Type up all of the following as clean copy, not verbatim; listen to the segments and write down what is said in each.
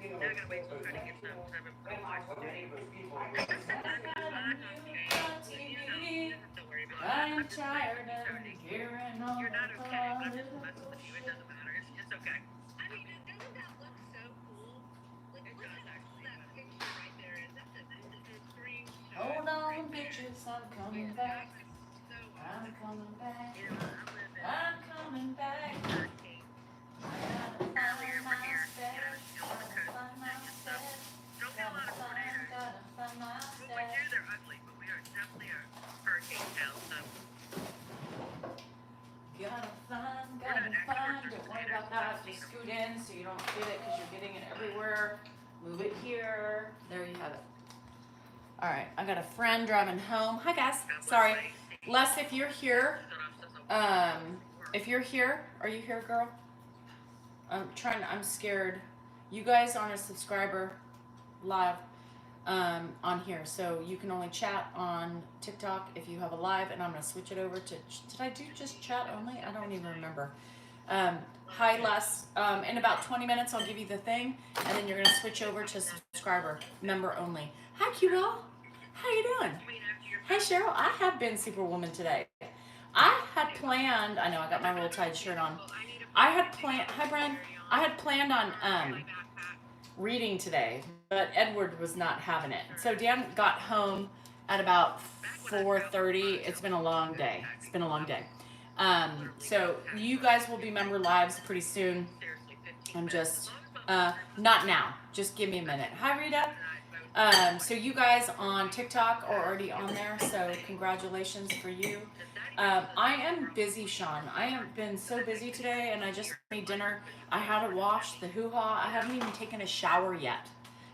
Now I gotta wait till try to get some because I've been pretty watched today. You don't have to worry about that. I'm just praying for you, Tony. You're not okay, but I'm just messing with you. It doesn't matter. It's okay. I mean, doesn't that look so cool? Like, it does actually. That picture right there is that's a screenshot. Hold on, bitches, I'm coming back. So I'm awesome. coming back. You know, I'm living I'm coming back. hurricane. I gotta Earlier find we're here, you know, myself. still on the Gotta coast find and shit and stuff. myself. Don't get a lot of tornadoes. Gotta find When we myself. do, they're ugly, but we are definitely a hurricane town, so Gotta we're not find. experts or Don't worry tornadoes, about but that. I've seen Just them. scoot in so you don't get it because you're getting it everywhere. Move it here. There you have it. All right, I got a friend driving home. Hi guys. God bless Sorry, my AC. Les, if you're here, Stood off since if you're here, are you here, girl? I'm scared. You guys aren't a subscriber live on here, so you can only chat on TikTok if you have a live, and I'm gonna switch it over to. Did I do just chat only? I don't even remember. Hi, Les. In about 20 minutes, I'll give you the thing, and then you're gonna switch over to subscriber member only. Hi, QL. How you doing? Hey, Cheryl. I have been Superwoman today. I had planned. I know I got my Roll Tide shirt on. I had planned. Hi, Brian. I had planned on reading today, but Edward was not having it. So Dan got home at about 4:30. It's been a long day. It's been a long day. So you guys will be member lives pretty soon. I'm just not now. Just give me a minute. Hi, Rita. So you guys on TikTok are already on there. So congratulations for you. I am busy, Sean. I have been so busy today, and I just made dinner. I had to wash the hoo-ha. I haven't even taken a shower yet,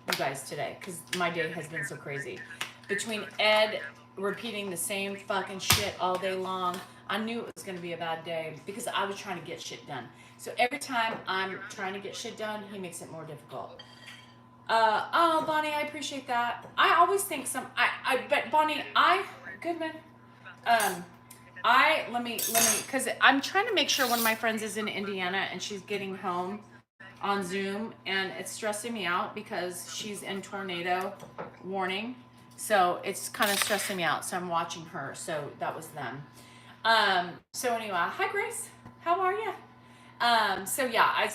you guys, today, because my day has been so crazy. Between Ed repeating the same fucking shit all day long, I knew it was going to be a bad day because I was trying to get shit done. So every time I'm trying to get shit done, he makes it more difficult. Oh, Bonnie, I appreciate that. I always think but Bonnie, Goodman, because I'm trying to make sure one of my friends is in Indiana and she's getting home on Zoom, and it's stressing me out because she's in tornado warning. So it's kind of stressing me out. So I'm watching her. So that was them. So anyway, hi Grace, how are you? So yeah,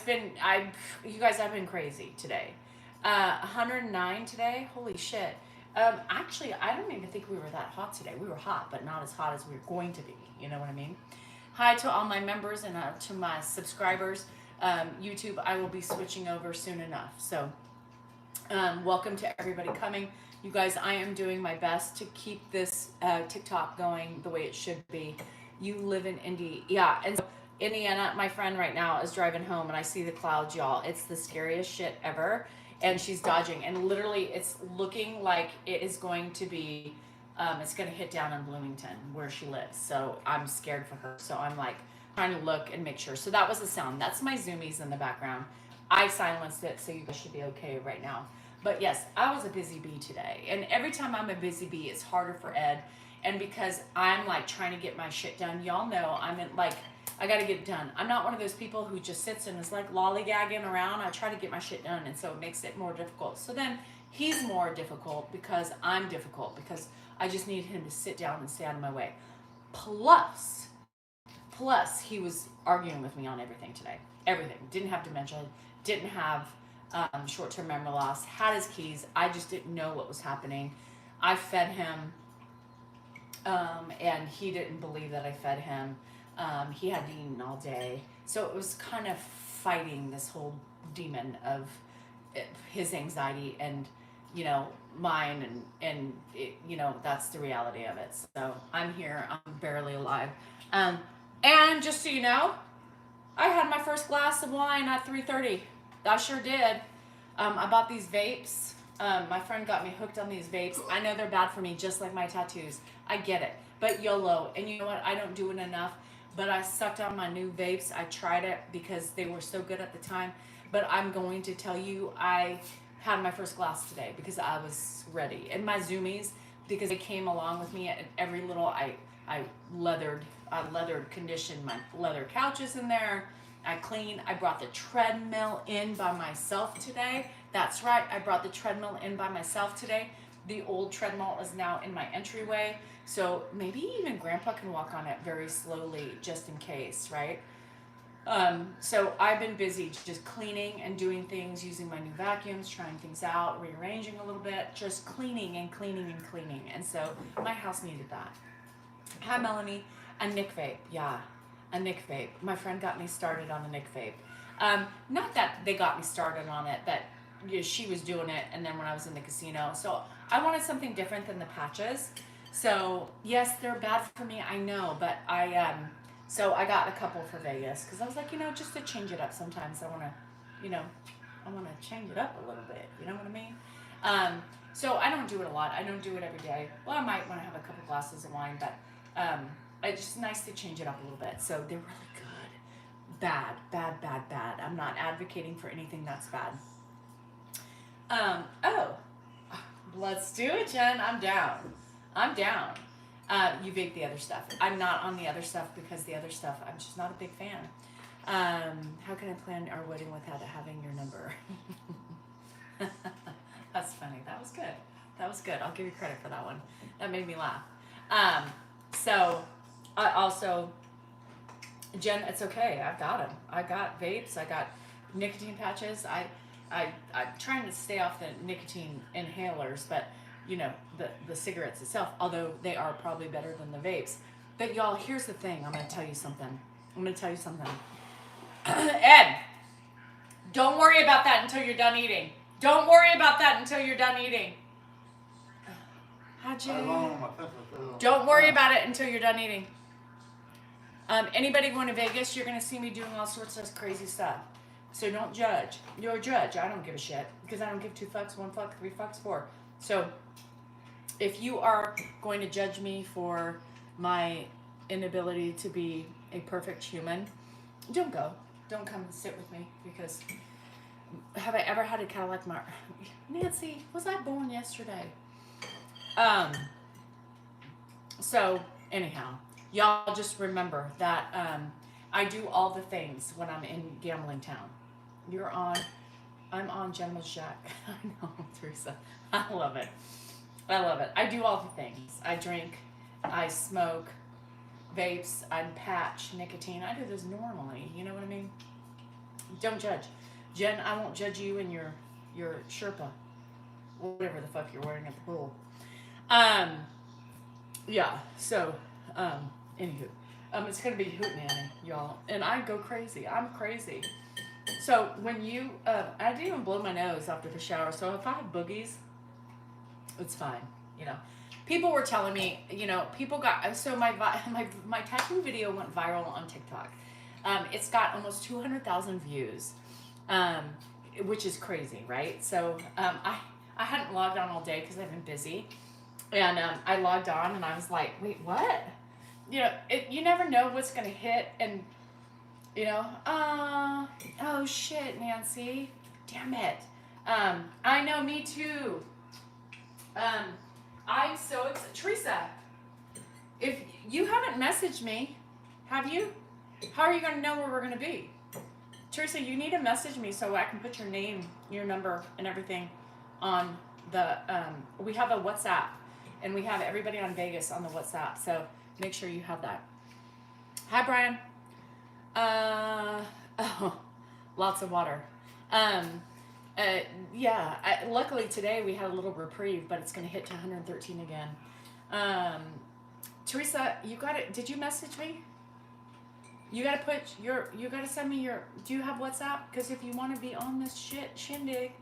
you guys have been crazy today. 109 today. Holy shit. Actually, I don't even think we were that hot today. We were hot, but not as hot as we were going to be. You know what I mean? Hi to all my members and to my subscribers. YouTube, I will be switching over soon enough. So, welcome to everybody coming. You guys, I am doing my best to keep this TikTok going the way it should be. You live in Indy. Yeah, and so Indiana, my friend right now is driving home, and I see the clouds, y'all. It's the scariest shit ever. And she's dodging, and literally it's looking like it is going to be, it's going to hit down in Bloomington where she lives. So I'm scared for her. So I'm like trying to look and make sure. So that was the sound. That's my zoomies in the background. I silenced it, so you guys should be okay right now. But yes, I was a busy bee today. And every time I'm a busy bee, it's harder for Ed. And because I'm like trying to get my shit done, y'all know I'm in like, I got to get it done. I'm not one of those people who just sits and is like lollygagging around. I try to get my shit done, and so it makes it more difficult. So then he's more difficult because I'm difficult because I just need him to sit down and stay out of my way. Plus, he was arguing with me on everything today. Everything. Didn't have dementia. Didn't have short-term memory loss. Had his keys. I just didn't know what was happening. I fed him, and he didn't believe that I fed him. He hadn't eaten all day. So it was kind of fighting this whole demon of his anxiety and, mine. And that's the reality of it. So I'm here. I'm barely alive. And just so you know, I had my first glass of wine at 3:30. I sure did. I bought these vapes. My friend got me hooked on these vapes. I know they're bad for me, just like my tattoos. I get it. But YOLO. And you know what? I don't do it enough. But I sucked on my new vapes. I tried it because they were so good at the time. But I'm going to tell you, I had my first glass today because I was ready. And my Zoomies, because they came along with me at every little, I leathered condition my leather couches in there. I clean. I brought the treadmill in by myself today. That's right, I brought the treadmill in by myself today. The old treadmill is now in my entryway, so maybe even Grandpa can walk on it very slowly, just in case, right? So I've been busy just cleaning and doing things, using my new vacuums, trying things out, rearranging a little bit, just cleaning and cleaning and cleaning. And so my house needed that. Hi, Melanie. A Nick vape. Yeah, a Nick vape. My friend got me started on the Nick vape. Not that they got me started on it, that she was doing it, and then when I was in the casino. So I wanted something different than the patches. So yes, they're bad for me, I know, but so I got a couple for Vegas because I was like, just to change it up. Sometimes I want to, change it up a little bit. You know what I mean? So I don't do it a lot. I don't do it every day. Well, I might want to have a couple glasses of wine, but it's just nice to change it up a little bit. So they're really good. Bad, bad, bad, bad. I'm not advocating for anything that's bad. Oh, let's do it, Jen. I'm down. I'm down. You vape the other stuff. I'm not on the other stuff because the other stuff, I'm just not a big fan. How can I plan our wedding without having your number? That's funny. That was good. That was good. I'll give you credit for that one. That made me laugh. So I also, Jen, it's okay. I've got them. I got vapes. I got nicotine patches. I'm trying to stay off the nicotine inhalers, but the cigarettes itself, although they are probably better than the vapes. But y'all, here's the thing. I'm going to tell you something. Ed, don't worry about that until you're done eating. Don't worry about that until you're done eating. Don't worry about it until you're done eating. Anybody going to Vegas, you're going to see me doing all sorts of crazy stuff. So don't judge. You're a judge. I don't give a shit because I don't give 2 fucks, 1 fuck, 3 fucks, 4. So if you are going to judge me for my inability to be a perfect human, don't go. Don't come and sit with me because have I ever had a Cadillac Mar? Nancy, was I born yesterday? So anyhow, y'all just remember that I do all the things when I'm in gambling town. I'm on Gentleman's Jack. I know, Teresa. I love it. I do all the things. I drink, I smoke, vapes, I patch, nicotine. I do this normally. You know what I mean? Don't judge. Jen, I won't judge you in your Sherpa. Whatever the fuck you're wearing at the pool. Yeah, so, anywho. It's going to be hootenanny, y'all. And I go crazy. I'm crazy. So when I didn't even blow my nose after the shower. So if I have boogies, it's fine. People were telling me, people got, so my tattoo video went viral on TikTok. It's got almost 200,000 views, which is crazy, right? So I hadn't logged on all day because I've been busy. And I logged on and I was like, wait, what? You never know what's going to hit. And, oh shit, Nancy. Damn it. I know, me too. I'm so excited. Teresa, if you haven't messaged me, have you? How are you going to know where we're going to be? Teresa, you need to message me so I can put your name, your number, and everything on the, we have a WhatsApp, and we have everybody on Vegas on the WhatsApp, so make sure you have that. Hi, Brian. Lots of water. Luckily today we had a little reprieve, but it's going to hit to 113 again. Teresa, you got it. Did you message me? You got to send me do you have WhatsApp? Because if you want to be on this shindig,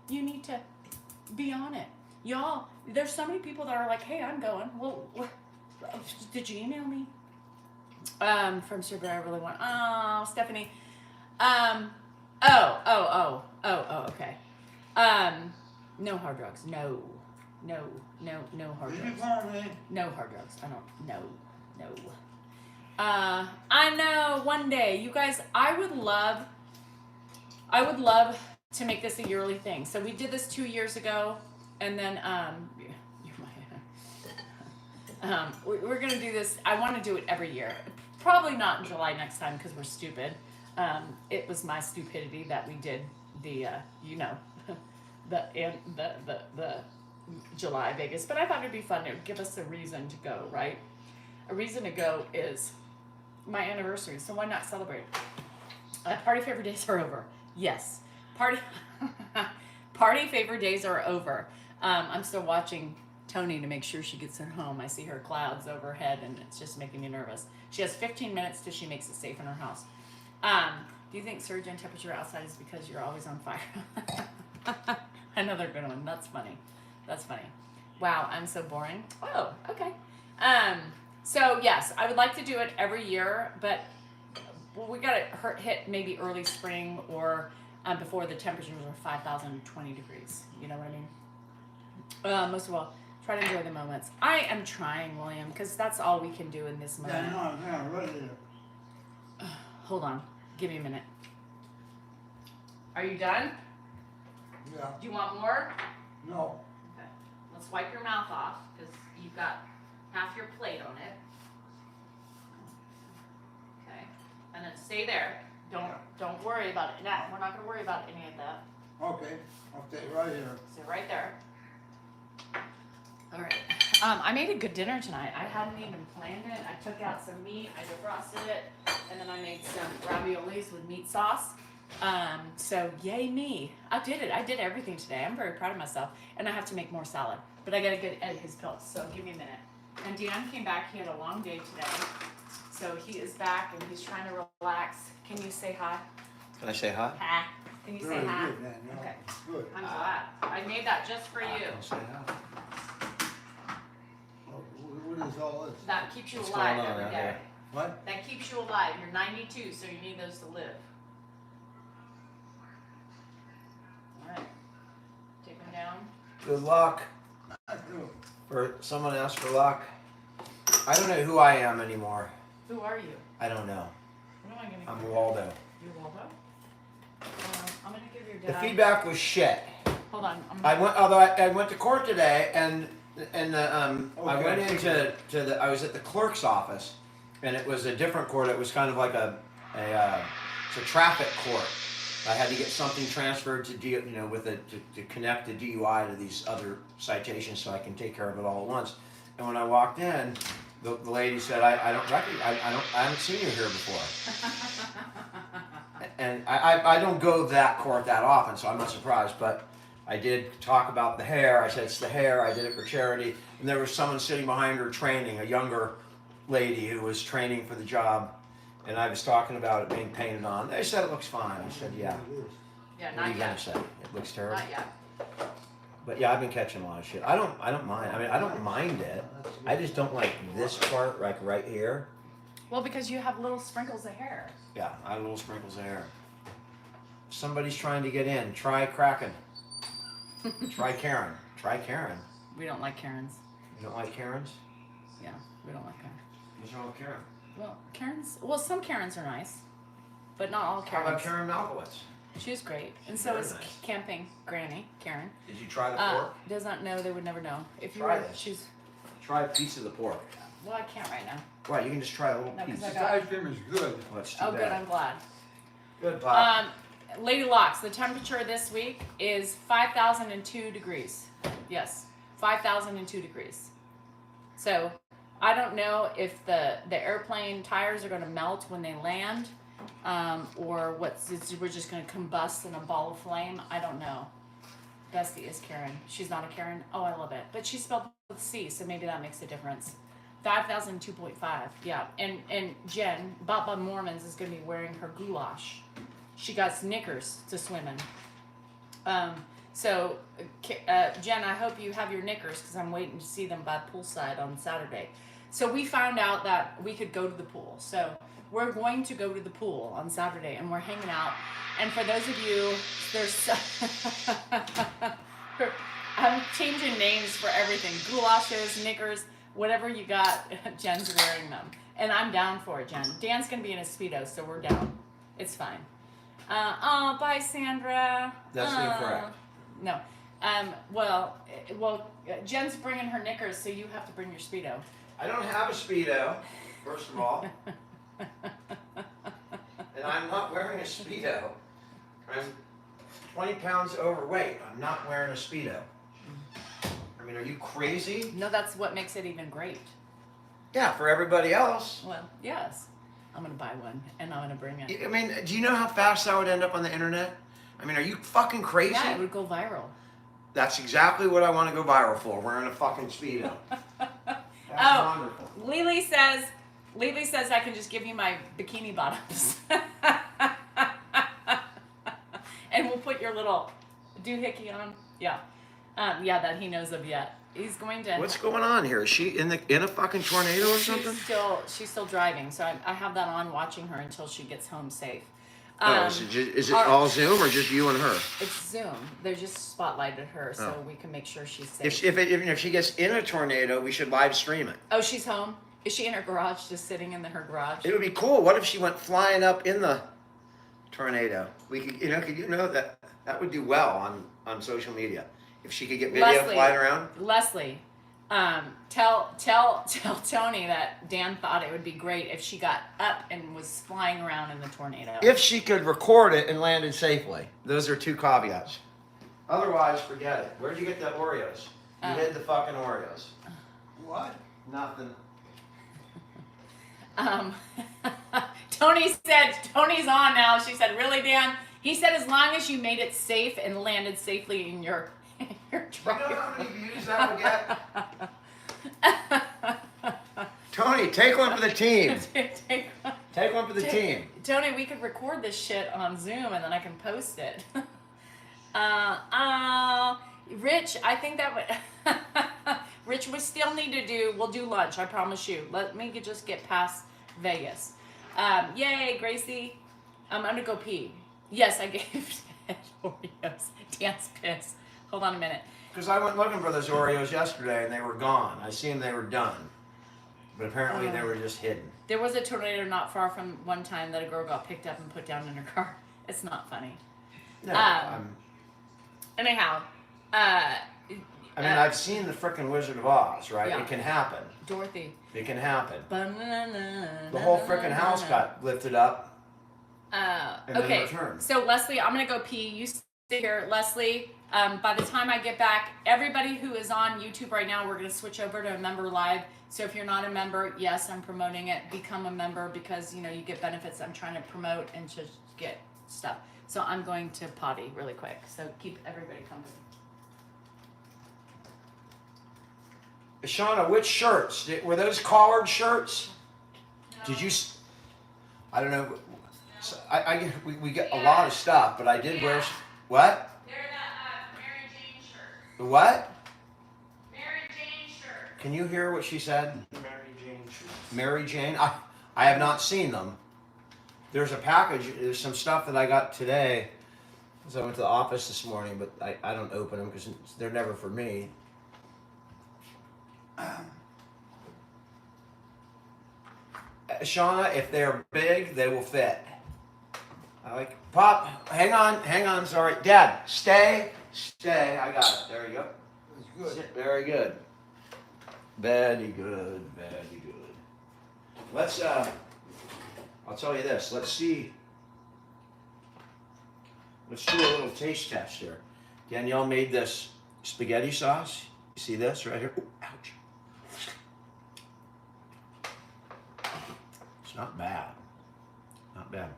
you need to be on it. Y'all, there's so many people that are like, hey, I'm going. Well, did you email me? From Sir Bear, I really want. Oh, Stephanie. Okay. No hard drugs. No hard drugs. No hard drugs. I don't. No. I know one day, you guys. I would love to make this a yearly thing. So we did this 2 years ago, and then we're gonna do this. I want to do it every year. Probably not in July next time because we're stupid. It was my stupidity that we did the, the July Vegas, but I thought it'd be fun. It would give us a reason to go, right? A reason to go is my anniversary, so why not celebrate? Party favor days are over. Yes, party favor days are over. I'm still watching Tony to make sure she gets her home. I see her clouds overhead, and it's just making me nervous. She has 15 minutes till she makes it safe in her house. Do you think surge in temperature outside is because you're always on fire? Another good one. That's funny. That's funny. Wow, I'm so boring. Oh, okay. So yes, I would like to do it every year, but we got to hit maybe early spring or before the temperatures are 5,020 degrees. You know what I mean? Most of all, try to enjoy the moments. I am trying, William, because that's all we can do in this moment. Yeah, no, right there. Hold on. Give me a minute. Are you done? Yeah. Do you want more? No. Okay. Let's wipe your mouth off because you've got half your plate on it. Okay. And then stay there. Don't worry about it. Now we're not going to worry about any of that. Okay, I'll stay right here. Stay right there. All right. I made a good dinner tonight. I hadn't even planned it. I took out some meat, I defrosted it, and then I made some raviolis with meat sauce. So yay me. I did it. I did everything today. I'm very proud of myself. And I have to make more salad. But I gotta get Ed his pills, so give me a minute. And Dan came back, he had a long day today. So he is back and he's trying to relax. Can you say hi? Can I say hi? Hi. Can you say Very hi? good, man. Yeah. Okay. Good. I'm glad. I made that just for you. Can I say hi? Oh, what is all this? That keeps you What's alive going on every out day. here? What? That keeps you alive. You're 92, so you need those to live. All right. Take them down. Good luck. I do. For someone asked for luck. I don't know who I am anymore. Who are you? I don't know. What am I gonna I'm give Waldo. you? You're Waldo? I'm gonna give your The dad. feedback was shit. Hold on. I went to court today, and I Okay. went into I was at the clerk's office, and it was a different court. It was kind of like it's a traffic court. I had to get something transferred to to connect the DUI to these other citations so I can take care of it all at once. And when I walked in, the lady said, I haven't seen you here before. And I don't go to that court that often, so I'm not surprised. But I did talk about the hair. I said it's the hair. I did it for charity. And there was someone sitting behind her training, a younger lady who was training for the job. And I was talking about it being painted on. They said it looks fine. I said, yeah. Yeah, What are not you gonna yet. say? It looks terrible. Not yet. But yeah, I've been catching a lot of shit. I don't mind. I mean, I don't mind it. I just don't like this part, like right here. Well, because you have little sprinkles of hair. Yeah, I have little sprinkles of hair. Somebody's trying to get in. Try Kraken. Try Karen. Try Karen. We don't like Karens. You don't like Karens? Yeah, we don't like Karen. What's wrong with Karen? Well, some Karens are nice, but not all How Karens. about Karen Malkowitz? She was great, and so Very is nice. camping Granny Karen. Did you try the pork? Does not know. They would never know. If you Try were, this. she's. Try a piece of the pork. Well, I can't right now. Right, you can just try a little No, 'cause piece. I This got- ice cream is good. Well, that's too Oh, good. bad. I'm glad. Good, Pop. Lady Locks, the temperature this week is 5,002 degrees. Yes, 5,002 degrees. So I don't know if the airplane tires are going to melt when they land, or we're just going to combust in a ball of flame. I don't know. Bestie is Karen. She's not a Karen. Oh, I love it. But she's spelled with C, so maybe that makes a difference. 5,002.5. Yeah. And Jen, Baba Mormons, is going to be wearing her goulash. She got knickers to swim in. So, Jen, I hope you have your knickers because I'm waiting to see them by poolside on Saturday. So we found out that we could go to the pool. So we're going to go to the pool on Saturday and we're hanging out. And for those of you, I'm changing names for everything. Goulashes, knickers, whatever you got, Jen's wearing them. And I'm down for it, Jen. Dan's going to be in a Speedo, so we're down. It's fine. Bye, Sandra. That's incorrect. No. Jen's bringing her knickers, so you have to bring your Speedo. I don't have a Speedo, first of all. and I'm not wearing a Speedo. I'm 20 pounds overweight. I'm not wearing a Speedo. I mean, are you crazy? No, that's what makes it even great. Yeah, for everybody else. Well, yes. I'm gonna buy one and I'm gonna bring it. I mean, do you know how fast that would end up on the internet? I mean, are you fucking crazy? Yeah, it would go viral. That's exactly what I want to go viral for, wearing a fucking Speedo. That's wonderful. Lily says I can just give you my bikini bottoms. And we'll put your little doohickey on. Yeah. Yeah, that he knows of yet. He's going to. What's going on here? Is she in a fucking tornado or something? She's still driving, so I have that on watching her until she gets home safe. Is it all Zoom or just you and her? It's Zoom. They just spotlighted her so we can make sure she's safe. If she gets in a tornado, we should live stream it. Oh, she's home? Is she in her garage, just sitting in her garage? It would be cool. What if she went flying up in the tornado? We could, that would do well on social media. If she could get video flying around. Leslie, tell Tony that Dan thought it would be great if she got up and was flying around in the tornado. If she could record it and landed safely. Those are two caveats. Otherwise, forget it. Where'd you get the Oreos? You hid the fucking Oreos. What? Nothing. Tony's on now. She said, really, Dan? He said, as long as you made it safe and landed safely in your truck. You know how many views that will get? Tony, take one for the team. Take one for the team. Tony, we could record this shit on Zoom and then I can post it. Rich, I think that would... Rich, we'll do lunch, I promise you. Let me just get past Vegas. Yay, Gracie. I'm gonna go pee. Yes, I gave Dad Oreos. Dan's pissed. Hold on a minute. Because I went looking for those Oreos yesterday and they were gone. I seen they were done. But apparently they were just hidden. There was a tornado not far from one time that a girl got picked up and put down in her car. It's not funny. No, Anyhow. I mean, I've seen the frickin' Wizard of Oz, right? Yeah. It can happen. Dorothy. It can happen. The The whole frickin' house got lifted up. And okay, then returned. so Leslie, I'm gonna go pee. You stay here, Leslie. By the time I get back, everybody who is on YouTube right now, we're gonna switch over to a member live. So if you're not a member, yes, I'm promoting it. Become a member because you get benefits. I'm trying to promote and just get stuff. So I'm going to potty really quick. So keep everybody company. Shauna, which shirts? Were those collared shirts? No. Did you? I don't know. So we get a lot of stuff, but I did wear. What? They're the Mary Jane shirt. The what? Mary Jane shirt. Can you hear what she said? Mary Jane shirts. Mary Jane? I have not seen them. There's a package. There's some stuff that I got today. So I went to the office this morning, but I don't open them because they're never for me. Shauna, if they're big, they will fit. I like Pop. Hang on. Sorry, Dad. Stay. I got it. There you go. That's good. Very good. Very good. Let's. I'll tell you this. Let's see. Let's do a little taste test here. Danielle made this spaghetti sauce. You see this right here? Ooh, ouch. It's not bad. Not bad.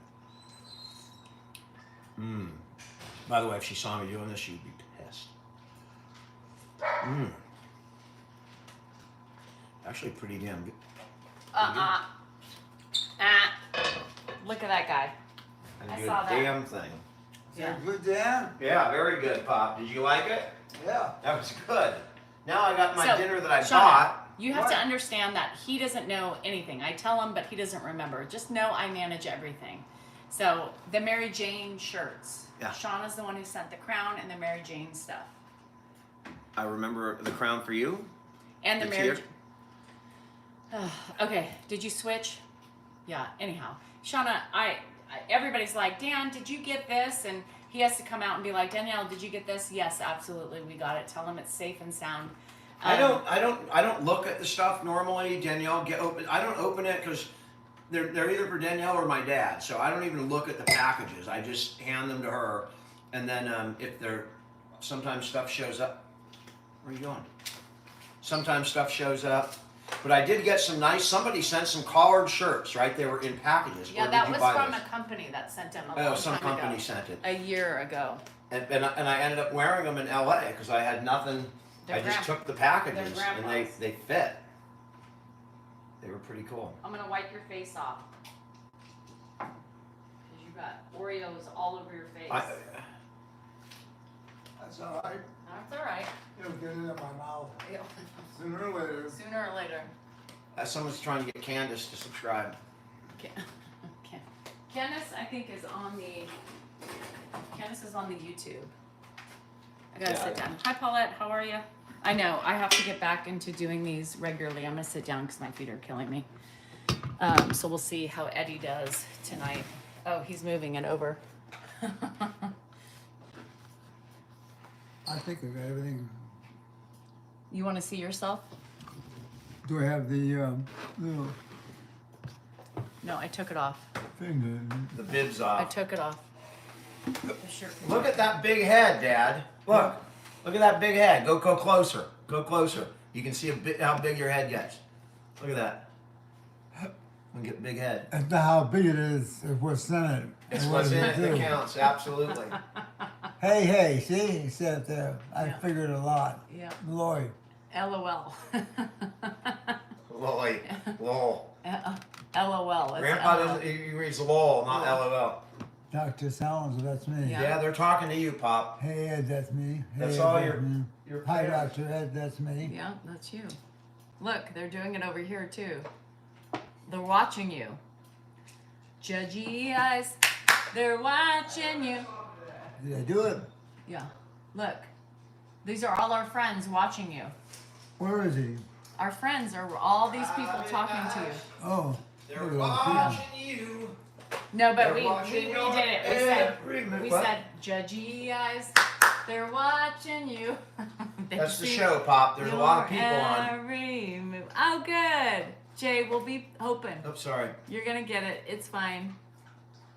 By the way, if she saw me doing this, she'd be pissed. Actually, pretty damn good. Look at that guy. I I saw that. damn thing. Is that good, Dan? Yeah, very good, Pop. Did you like it? Yeah. That was good. Now I got my So, dinner that I Shauna, bought. You have What? to understand that he doesn't know anything. I tell him, but he doesn't remember. Just know I manage everything. So the Mary Jane shirts. Yeah. Shauna's the one who sent the crown and the Mary Jane stuff. I remember the crown for you. And the It's Mary. here. Okay. Did you switch? Yeah. Anyhow, Shauna, everybody's like, Dan, did you get this? And he has to come out and be like, Danielle, did you get this? Yes, absolutely, we got it. Tell him it's safe and sound. I don't look at the stuff normally, Danielle. I don't open it because they're either for Danielle or my dad. So I don't even look at the packages. I just hand them to her, and then if they're sometimes stuff shows up. Where are you going? Sometimes stuff shows up. But I did get some nice. Somebody sent some collared shirts, right? They were in packages. Yeah, Where that did was you buy from those? a company that sent them a Oh, long some time company ago. sent it. A year ago. And I ended up wearing them in LA because I had nothing. They're I just gram- took the packages they're and grandpa's. they fit. They were pretty cool. I'm gonna wipe your face off. Cause you got Oreos all over your face. That's all right. That's all right. It'll get into my mouth sooner or later. Sooner or later. Someone's trying to get Candace to subscribe. Candace, I think, is on the. Candace is on the YouTube. I gotta sit down. Hi, Paulette. How are you? I know. I have to get back into doing these regularly. I'm gonna sit down because my feet are killing me. So we'll see how Eddie does tonight. Oh, he's moving it over. I think I got everything. You want to see yourself? Do I have the little No, I took it off. thing? The bibs I off. took it off. The shirt. Look at that big head, Dad. Look. Look at that big head. Go closer. Go closer. You can see how big your head gets. Look at that. We get big head. That's not how big it is. It's what's in it. It's and what's what in it it that do. counts. Absolutely. Hey, see? He said there. I Yeah. figured a lot. Yeah. Lloyd. LOL. Lol. Lol. LOL. It's Grandpa LOL. doesn't. He reads lol, not LOL. Dr. Salons, that's me. Yeah. Yeah, they're talking to you, Pop. Hey, Ed, that's me. Hey, That's Ed, all that's your- me. Your Hi, parents. Dr. Ed, that's me. Yeah, that's you. Look, they're doing it over here too. They're watching you. Judgy eyes, they're watching you. Did I do it? Yeah, look. These are all our friends watching you. Where is he? Our friends are all these people talking to you. Oh. They're look at those watching you. No, but They're we watching your redid it. every move. We What? said, judgy eyes, they're watching you. They That's the see show, Pop. There's a lot of your people on. every move. Oh, good. Jay, we'll be open. Oh, sorry. You're gonna get it. It's fine.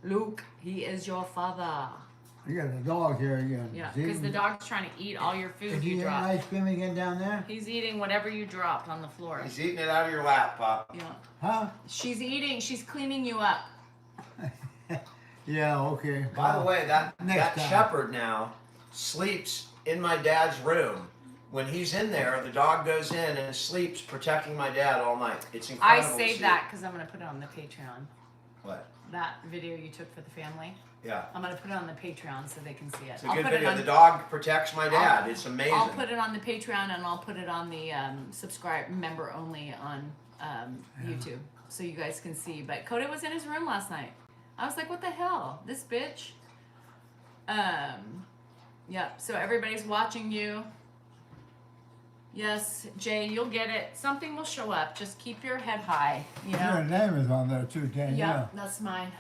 Luke, he is your father. You got the dog here again. Yeah, Is he- because the dog's trying to eat all your food Is he you eating dropped. ice cream again down there? He's eating whatever you dropped on the floor. He's eating it out of your lap, Pop. Yeah. Huh? She's eating. She's cleaning you up. Yeah, okay. By the way, that Next time. shepherd now sleeps in my dad's room. When he's in there, the dog goes in and sleeps, protecting my dad all night. It's I incredible. to saved see. that because I'm gonna put it on the Patreon. What? That video you took for the family. Yeah. I'm gonna put it on the Patreon so they can see it. It's a I'll good put it video. on. The dog protects my dad. It's amazing. I'll put it on the Patreon and I'll put it on the subscribe member only on YouTube so you guys can see. But Coda was in his room last night. I was like, what the hell? This bitch. Yeah, so everybody's watching you. Yes, Jay, you'll get it. Something will show up. Just keep your head high, you know? Your name is on there too, Danielle. Yeah, that's mine.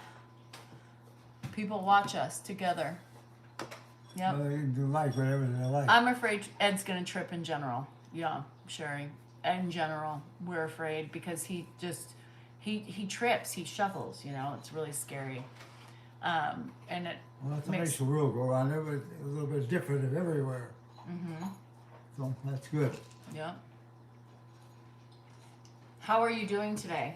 People watch us together. Yep. Well, they can do like whatever they like. I'm afraid Ed's gonna trip in general. Yeah, Sherry. In general, we're afraid because he trips, he shuffles. You know, it's really scary. And it. Well, that makes- makes the world go around. It's a little bit different everywhere. Mhm. So that's good. Yeah. How are you doing today?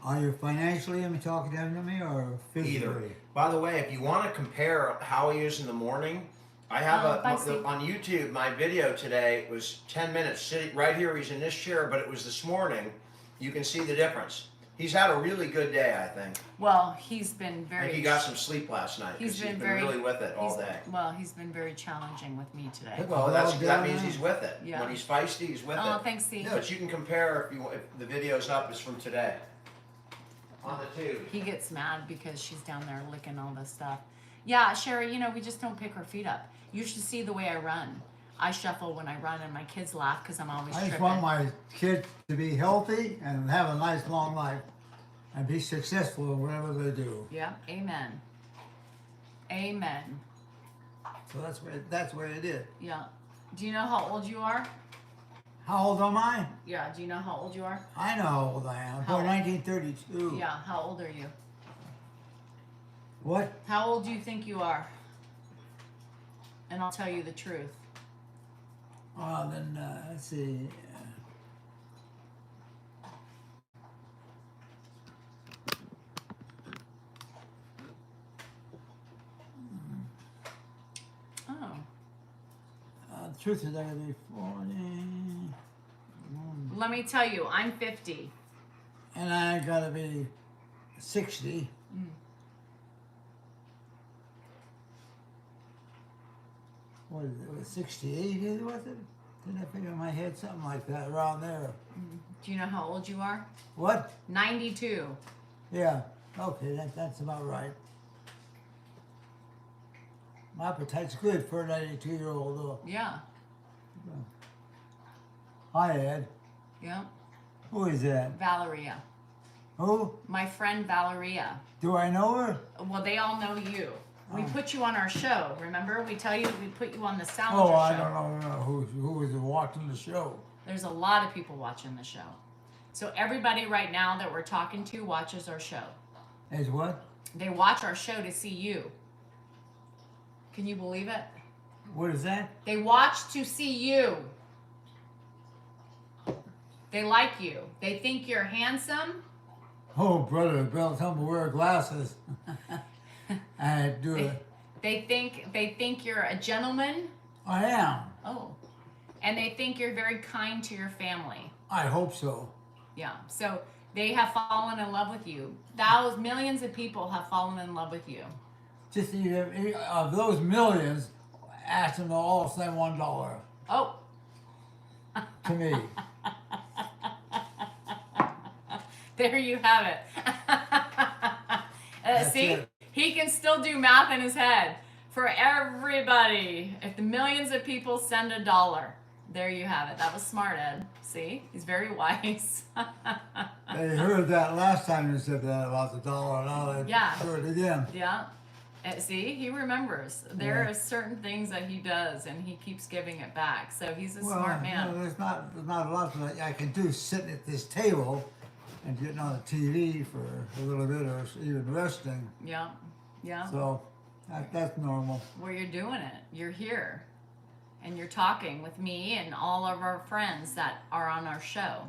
Are you financially talking to me or physically? Either. By the way, if you want to compare how he is in the morning, I have bye, Steve. on YouTube. My video today was 10 minutes sitting right here. He's in this chair, but it was this morning. You can see the difference. He's had a really good day, I think. Well, he's been I very. think he got some sleep last night He's because been he's been very- really with it all he's- day. Well, he's been very challenging with me today. Good. Well, Well, that means yeah. he's with it. Yeah. When he's feisty, he's with Oh, it. thanks, Steve. But you can compare if the video's up is from today. On the tube. He gets mad because she's down there licking all this stuff. Yeah, Sherry, you know, we just don't pick her feet up. You should see the way I run. I shuffle when I run and my kids laugh because I'm always I tripping. just want my kids to be healthy and have a nice long life and be successful in whatever they do. Yeah, amen. Amen. So that's what it is. Yeah. Do you know how old you are? How old am I? Yeah, do you know how old you are? I know how old I am. How Born old? 1932. Yeah, how old are you? What? How old do you think you are? And I'll tell you the truth. Then let's see. Oh. The truth is, I gotta be 40. Let me tell you, I'm 50. And I gotta be 60. What is it? Was 68? Was it? Didn't I figure in my head something like that around there? Do you know how old you are? What? 92. Yeah. Okay, that's about right. My appetite's good for a 92-year-old though. Yeah. Hi, Ed. Yeah. Who is that? Valeria. Who? My friend Valeria. Do I know her? Well, they all know you. We Oh. put you on our show. Remember? We tell you we put you on the Salinger Oh, show. I don't know who was watching the show. There's a lot of people watching the show. So everybody right now that we're talking to watches our show. Is what? They watch our show to see you. Can you believe it? What is that? They watch to see you. They like you. They think you're handsome. Oh, brother, Bill, tell me to wear glasses. I do it. They think you're a gentleman. I am. Oh. And they think you're very kind to your family. I hope so. Yeah. So they have fallen in love with you. Millions of people have fallen in love with you. Just of those millions, ask them to all send $1 Oh. to me. There you have it. See, it. he can still do math in his head. For everybody, if the millions of people send $1, there you have it. That was smart, Ed. See, he's very wise. They heard that last time you said that about the dollar, and now they Yeah. heard it again. Yeah. See, he remembers. There Yeah. are certain things that he does, and he keeps giving it back. So he's a Well, smart man. there's not a lot that I can do sitting at this table and getting on the TV for a little bit or even resting. Yeah. Yeah. So that's normal. Well, you're doing it. You're here. And you're talking with me and all of our friends that are on our show.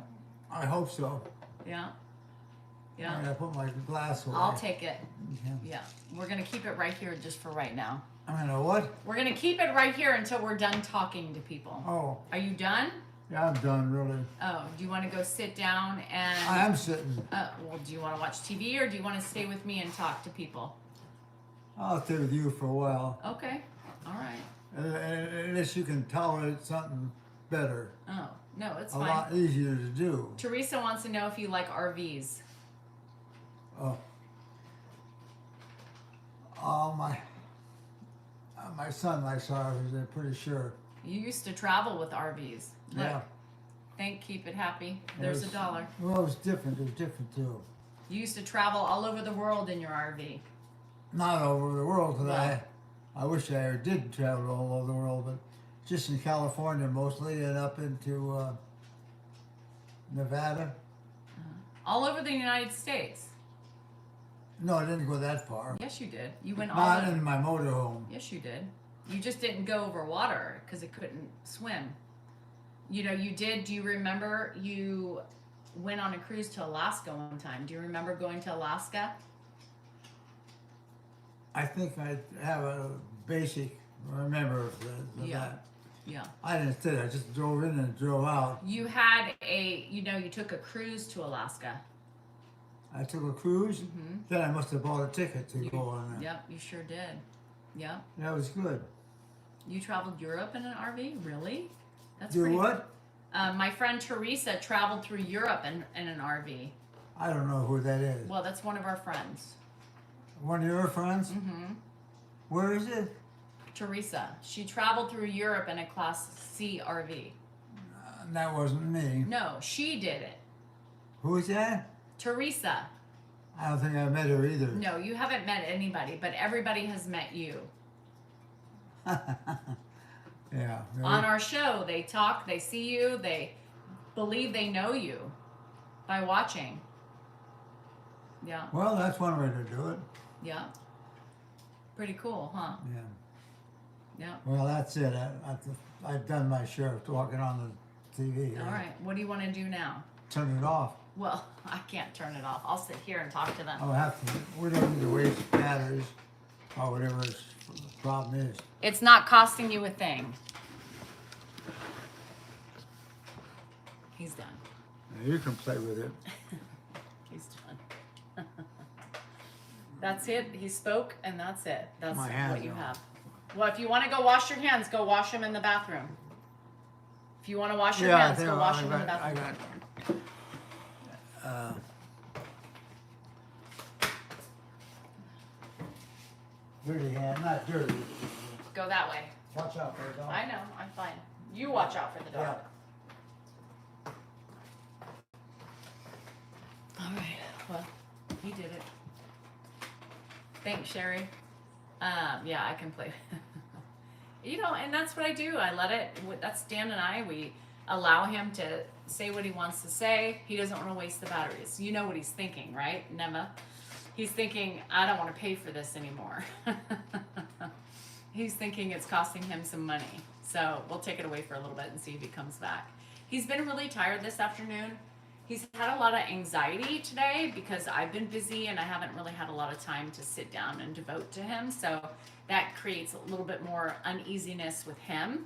I hope so. Yeah. I Yeah. gotta put my glass away. I'll take it. Yeah. Yeah. We're going to keep it right here just for right now. I mean, what? We're going to keep it right here until we're done talking to people. Oh, Are you done? yeah, I'm done, really. Oh, do you want to go sit down and... I am sitting. well, do you want to watch TV or do you want to stay with me and talk to people? I'll stay with you for a while. Okay. All right. Unless you can tolerate something better. Oh, no, it's A fine. lot easier to do. Teresa wants to know if you like RVs. Oh. My son likes ours, I'm pretty sure. You used to travel with RVs. Look, Yeah. think, keep it happy. There's was- $1. Well, it was different. It was different too. You used to travel all over the world in your RV. Not over the world, because Well- I wish I did travel all over the world, but just in California mostly, and up into Nevada. All over the United States. No, I didn't go that far. Yes, you did. You went all Not over. in my motorhome. Yes, you did. You just didn't go over water because it couldn't swim. You know, you did. Do you remember you went on a cruise to Alaska one time? Do you remember going to Alaska? I think I have a basic remember of Yeah. that. Yeah. I didn't sit. I just drove in and drove out. You had you took a cruise to Alaska. I took a cruise. Mm-hmm. Then I must have bought a ticket to go on there. Yep, you sure did. Yep. That was good. You traveled Europe in an RV? Really? That's Do pretty what? My friend Teresa traveled through Europe in an RV. I don't know who that is. Well, that's one of our friends. One of your friends? Mm-hmm. Where is it? Teresa. She traveled through Europe in a Class C RV. That wasn't me. No, she did it. Who is that? Teresa. I don't think I met her either. No, you haven't met anybody, but everybody has met you. Yeah. On our show, they talk, they see you, they believe they know you by watching. Yeah, Well, that's one way to do it. yeah. Pretty cool, huh? Yeah. Yeah. Well, that's it. I've done my share of talking on the TV. All right. What do you want to do now? Turn it off. Well, I can't turn it off. I'll sit here and talk to them. I'll have to. We don't need to waste batteries or whatever the problem is. It's not costing you a thing. He's done. You can play with it. He's done. That's it. He spoke, and that's it. That's My hands what you are- have. Well, if you want to go wash your hands, go wash them in the bathroom. If you want to wash your I hands, think go wash I them in the got- bathroom. Dirty hand, not dirty. Go that way. Watch out for the dog. I know. I'm fine. You watch out for the dog. All right. Well, he did it. Thanks, Sherry. Yeah, I can play. You know, and that's what I do. I let it. That's Dan and I. We allow him to say what he wants to say. He doesn't want to waste the batteries. You know what he's thinking, right, Nema? He's thinking, I don't want to pay for this anymore. He's thinking it's costing him some money. So we'll take it away for a little bit and see if he comes back. He's been really tired this afternoon. He's had a lot of anxiety today because I've been busy and I haven't really had a lot of time to sit down and devote to him. So that creates a little bit more uneasiness with him.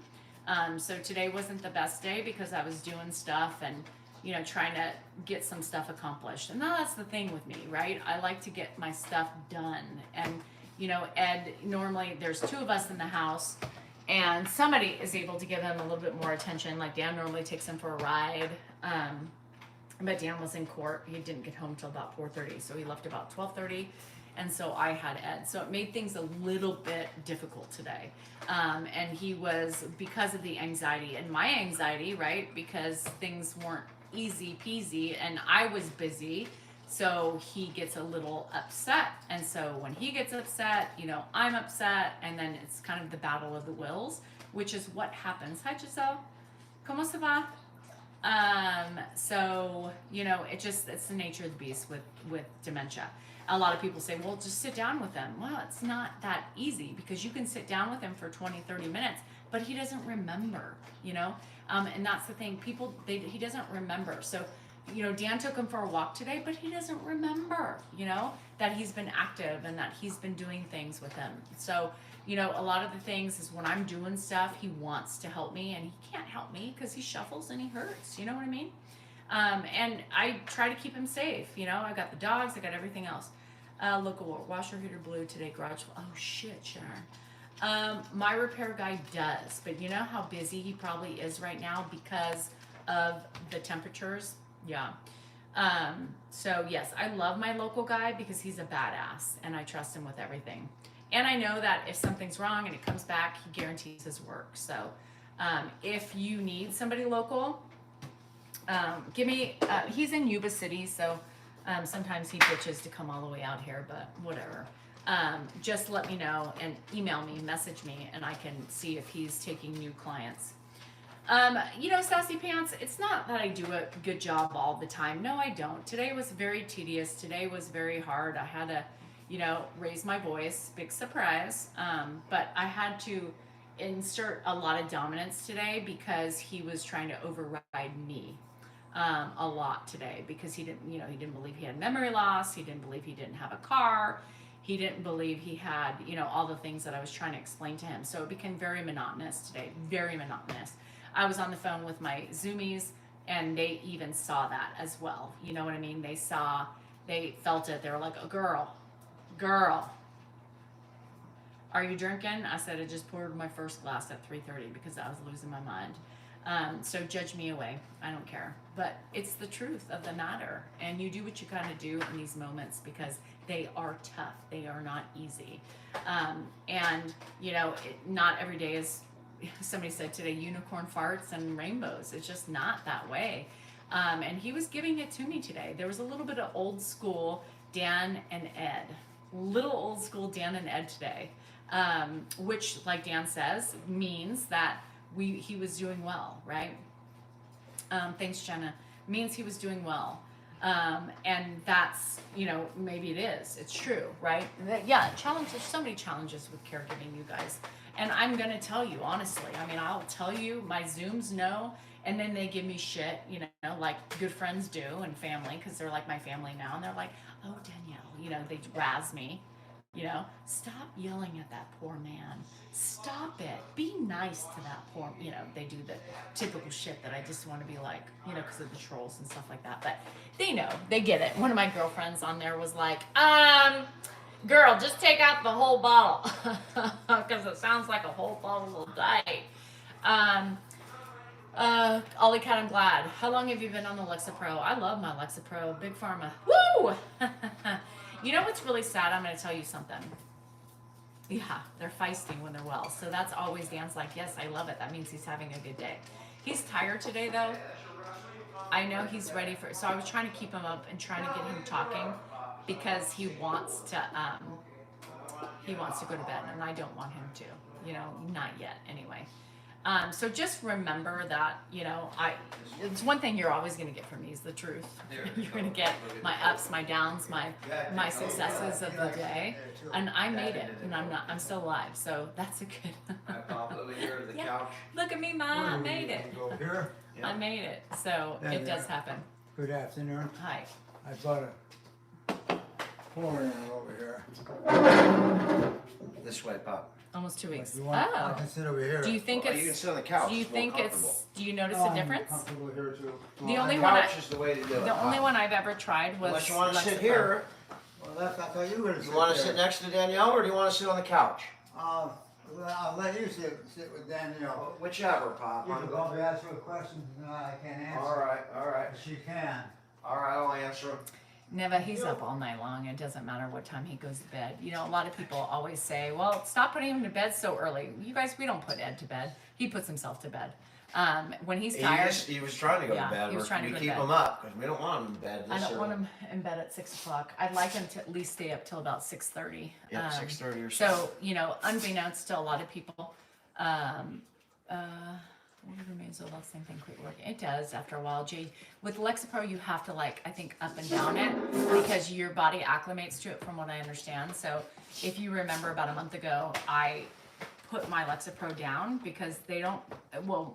So today wasn't the best day because I was doing stuff and, you know, trying to get some stuff accomplished. And that's the thing with me, right? I like to get my stuff done. And, you know, Ed, normally there's two of us in the house and somebody is able to give him a little bit more attention. Like Dan normally takes him for a ride. But Dan was in court. He didn't get home till about 4:30, so he left about 12:30, and so I had Ed. So it made things a little bit difficult today. And he was, because of the anxiety and my anxiety, right? Because things weren't easy peasy, and I was busy, so he gets a little upset. And so when he gets upset, you know, I'm upset, and then it's kind of the battle of the wills, which is what happens. Hi, Giselle. ¿Cómo se va? So, you know, it's the nature of the beast with dementia. A lot of people say, well, just sit down with them. Well, it's not that easy because you can sit down with him for 20, 30 minutes, but he doesn't remember, you know? And that's the thing. He doesn't remember. So, you know, Dan took him for a walk today, but he doesn't remember, you know, that he's been active and that he's been doing things with him. So, you know, a lot of the things is when I'm doing stuff, he wants to help me and he can't help me because he shuffles and he hurts. You know what I mean? And I try to keep him safe. You know, I got the dogs, I got everything else. Local washer heater blew today, garage. Oh shit, Sharon. My repair guy does, but you know how busy he probably is right now because of the temperatures. Yeah. So yes, I love my local guy because he's a badass and I trust him with everything. And I know that if something's wrong and it comes back, he guarantees his work. So if you need somebody local, give me, he's in Yuba City, so sometimes he bitches to come all the way out here, but whatever. Just let me know and email me, message me, and I can see if he's taking new clients. You know, Sassy Pants, it's not that I do a good job all the time. No, I don't. Today was very tedious. Today was very hard. I had to, you know, raise my voice, big surprise. But I had to insert a lot of dominance today because he was trying to override me a lot today because he didn't, you know, he didn't believe he had memory loss. He didn't believe he didn't have a car. He didn't believe he had, you know, all the things that I was trying to explain to him. So it became very monotonous today, very monotonous. I was on the phone with my Zoomies and they even saw that as well. You know what I mean? They felt it. They were like, oh, girl, are you drinking? I said, I just poured my first glass at 3:30 because I was losing my mind. So judge me away. I don't care. But it's the truth of the matter. And you do what you gotta do in these moments because they are tough. They are not easy. And, you know, not every day is, somebody said today, unicorn farts and rainbows. It's just not that way. And he was giving it to me today. There was a little bit of old school Dan and Ed. Little old school Dan and Ed today. Which, like Dan says, means that he was doing well, right? thanks, Jenna, means he was doing well. And that's, maybe it is. It's true, right? Yeah, there's so many challenges with caregiving, you guys. And I'm going to tell you, honestly, I mean, I'll tell you, my Zooms know, and then they give me shit, like good friends do and family, because they're like my family now. And they're like, oh, Danielle, they razz me. Stop yelling at that poor man. Stop it. Be nice to that poor, they do the typical shit that I just want to be like, because of the trolls and stuff like that. But they know, they get it. One of my girlfriends on there was like, girl, just take out the whole bottle. Because it sounds like a whole bottle of diet. Ollie Cat, I'm glad. How long have you been on the Lexapro? I love my Lexapro. Big Pharma. Woo! You know what's really sad? I'm going to tell you something. Yeah, they're feisty when they're well. So that's always Dan's like, yes, I love it. That means he's having a good day. He's tired today, though. I know he's ready for it. So I was trying to keep him up and trying to get him talking because he wants to go to bed, and I don't want him to. Not yet, anyway. So just remember that, it's one thing you're always going to get from me is the truth. You're going to get my ups, my downs, my successes of the day. And I made it, and I'm still alive. So that's a good. I pop over here to the couch. Look at me, Mom. I made it. Go here. I made it. So it does happen. Good afternoon. Hi. I bought a chlorine over here. This way, Pop. Almost 2 weeks. You want, I Oh. can sit over here. Do you think Well, you can it's? sit on the couch. Do you It's more think comfortable. it's? Do you notice Oh, a I'm difference? comfortable here too. The only The one couch is the way to do it. The only Pop. one I've ever tried was. Unless you want to sit Lexapro. here. Well, I thought you were going to You want to sit next to Danielle, or do you want to sit on the couch? I'll let you sit with Danielle. Whichever, Pop. You can probably ask her questions and I can't answer. All right, all right. But she can. All right, I'll answer them. Never, he's up all night long. It doesn't matter what time he goes to bed. A lot of people always say, well, stop putting him to bed so early. You guys, we don't put Ed to bed. He puts himself to bed. When he's tired. He was trying to go Yeah, to bed. he was trying to we go to keep bed. him up because we don't want him in bed. I don't want him in bed at 6 o'clock. I'd like him to at least stay up till about 6:30. Yeah, 6:30 or so. So, unbeknownst to a lot of people, what remains the last same thing quit working? It does after a while. Jade, with Lexapro, you have to I think up and down it because your body acclimates to it from what I understand. So if you remember about a month ago, I put my Lexapro down because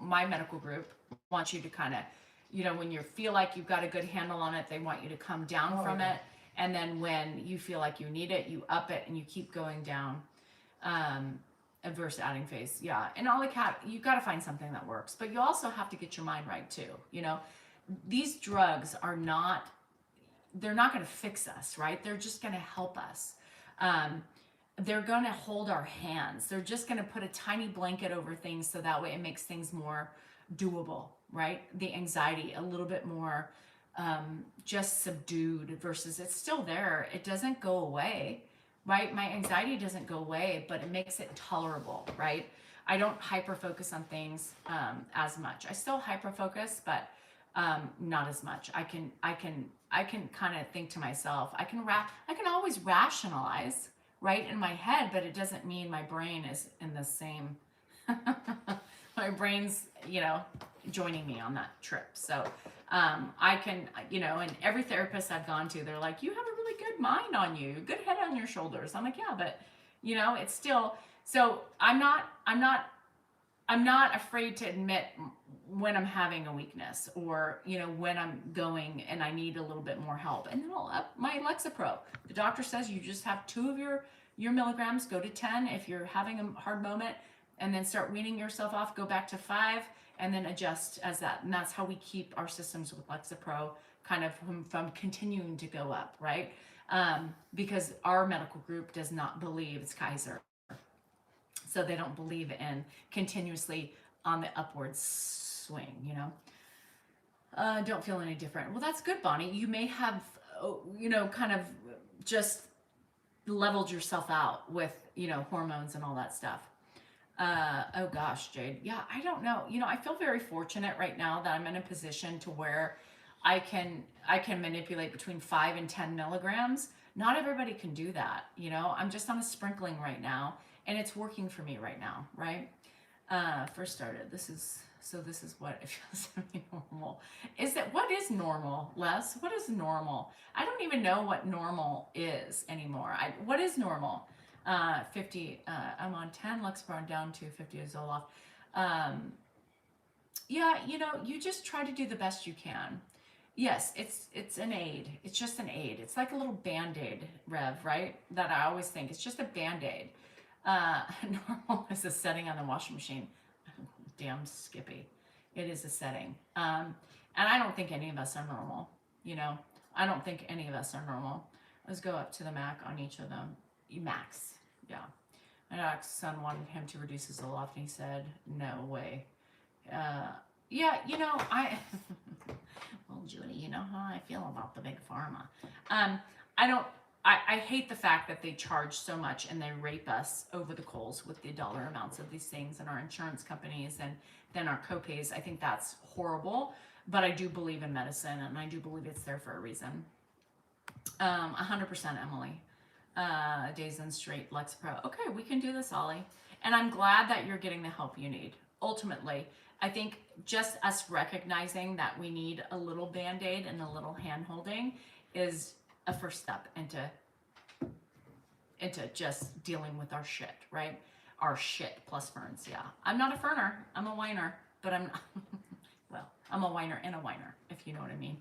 my medical group wants you to kind of, when you feel like you've got a good handle on it, they want you to come down from it. And then when you feel like you need it, you up it and you keep going down. Adverse adding phase, yeah. And all the cat, you got to find something that works, but you also have to get your mind right too. These drugs they're not going to fix us, right? They're just going to help us. They're going to hold our hands. They're just going to put a tiny blanket over things so that way it makes things more doable, right? The anxiety a little bit more just subdued versus it's still there. It doesn't go away. Right? My anxiety doesn't go away, but it makes it tolerable, right? I don't hyper focus on things as much. I still hyper focus, but not as much. I can kind of think to myself. I can always rationalize, right, in my head, but it doesn't mean my brain is in the same. My brain's, joining me on that trip. So I can, and every therapist I've gone to, they're like, you have a really good mind on you, good head on your shoulders. I'm like, yeah, but it's still, so I'm not afraid to admit when I'm having a weakness or, when I'm going and I need a little bit more help. And then I'll up my Lexapro. The doctor says you just have 2 of your milligrams, go to 10 if you're having a hard moment, and then start weaning yourself off, go back to 5, and then adjust as that. And that's how we keep our systems with Lexapro kind of from continuing to go up, right? Because our medical group does not believe, it's Kaiser, so they don't believe in continuously on the upward swing, Don't feel any different. Well, that's good, Bonnie. You may have, kind of just leveled yourself out with, hormones and all that stuff. Oh gosh, Jade. Yeah, I don't know. I feel very fortunate right now that I'm in a position to where I can manipulate between 5 and 10 milligrams. Not everybody can do that. I'm just on a sprinkling right now and it's working for me right now. Right. First started. This is what it feels to be normal. What is normal, Les? What is normal? I don't even know what normal is anymore. What is normal? 50. I'm on 10 Lexapro, down to 50 Zoloft. Yeah, you just try to do the best you can. Yes, it's an aid. It's just an aid. It's like a little band-aid, Rev, right? That I always think. It's just a band-aid. Normal is a setting on the washing machine. Damn Skippy. It is a setting. And I don't think any of us are normal. I don't think any of us are normal. Let's go up to the Mac on each of them. Max. Yeah. My son wanted him to reduce his Zoloft, and he said, no way. Yeah, I well, Judy, you know how I feel about the big pharma. I hate the fact that they charge so much and they rape us over the coals with the dollar amounts of these things, and our insurance companies and then our copays. I think that's horrible, but I do believe in medicine, and I do believe it's there for a reason. 100% Emily. Days in straight Lexapro. Okay, we can do this, Ollie. And I'm glad that you're getting the help you need. Ultimately, I think just us recognizing that we need a little Band-Aid and a little hand-holding is a first step into just dealing with our shit, right? Our shit plus ferns, yeah. I'm not a ferner, I'm a whiner, but I'm I'm a whiner and a whiner, if you know what I mean.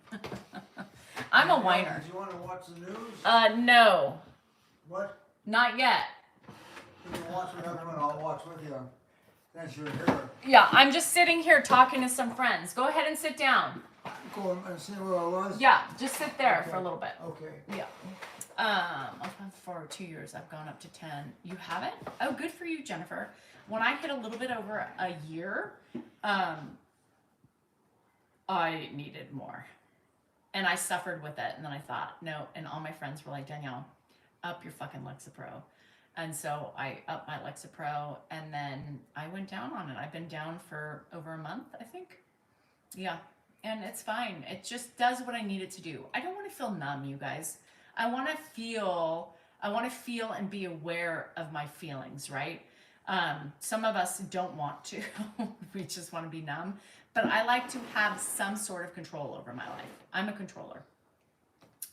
I'm a whiner. Do you want to watch the news? No. What? Not yet. You can watch whatever one. I'll watch with you. Since you're here. Yeah, I'm just sitting here talking to some friends. Go ahead and sit down. Go and see where I was? Yeah, just sit there Okay. for a little bit. Okay. Yeah. For 2 years, I've gone up to 10. You haven't? Oh, good for you, Jennifer. When I hit a little bit over a year, I needed more. And I suffered with it. And then I thought, no. And all my friends were like, Danielle, up your fucking Lexapro. And so I upped my Lexapro, and then I went down on it. I've been down for over a month, I think. Yeah. And it's fine. It just does what I need it to do. I don't want to feel numb, you guys. I want to feel and be aware of my feelings, right? Some of us don't want to. We just want to be numb. But I like to have some sort of control over my life. I'm a controller.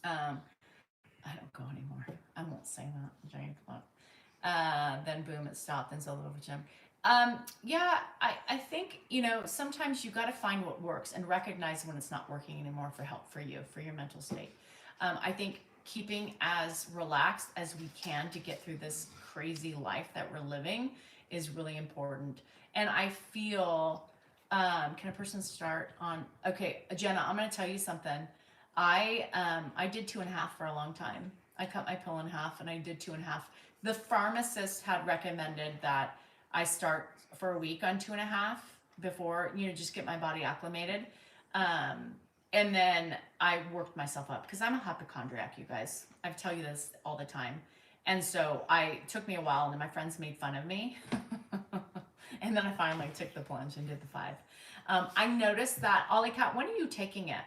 I don't go anymore. I won't say that. Giant clock. Then boom, it stopped. Then so over Jim. Yeah, I think, sometimes you got to find what works and recognize when it's not working anymore for help for you, for your mental state. I think keeping as relaxed as we can to get through this crazy life that we're living is really important. And I feel, can a person start on, okay, Jenna, I'm going to tell you something. I did 2.5 for a long time. I cut my pill in half and I did 2.5. The pharmacist had recommended that I start for a week on 2.5 before, just get my body acclimated. And then I worked myself up because I'm a hypochondriac, you guys. I tell you this all the time. And so it took me a while, and then my friends made fun of me. And then I finally took the plunge and did the 5. I noticed that, Ollie Cat, when are you taking it?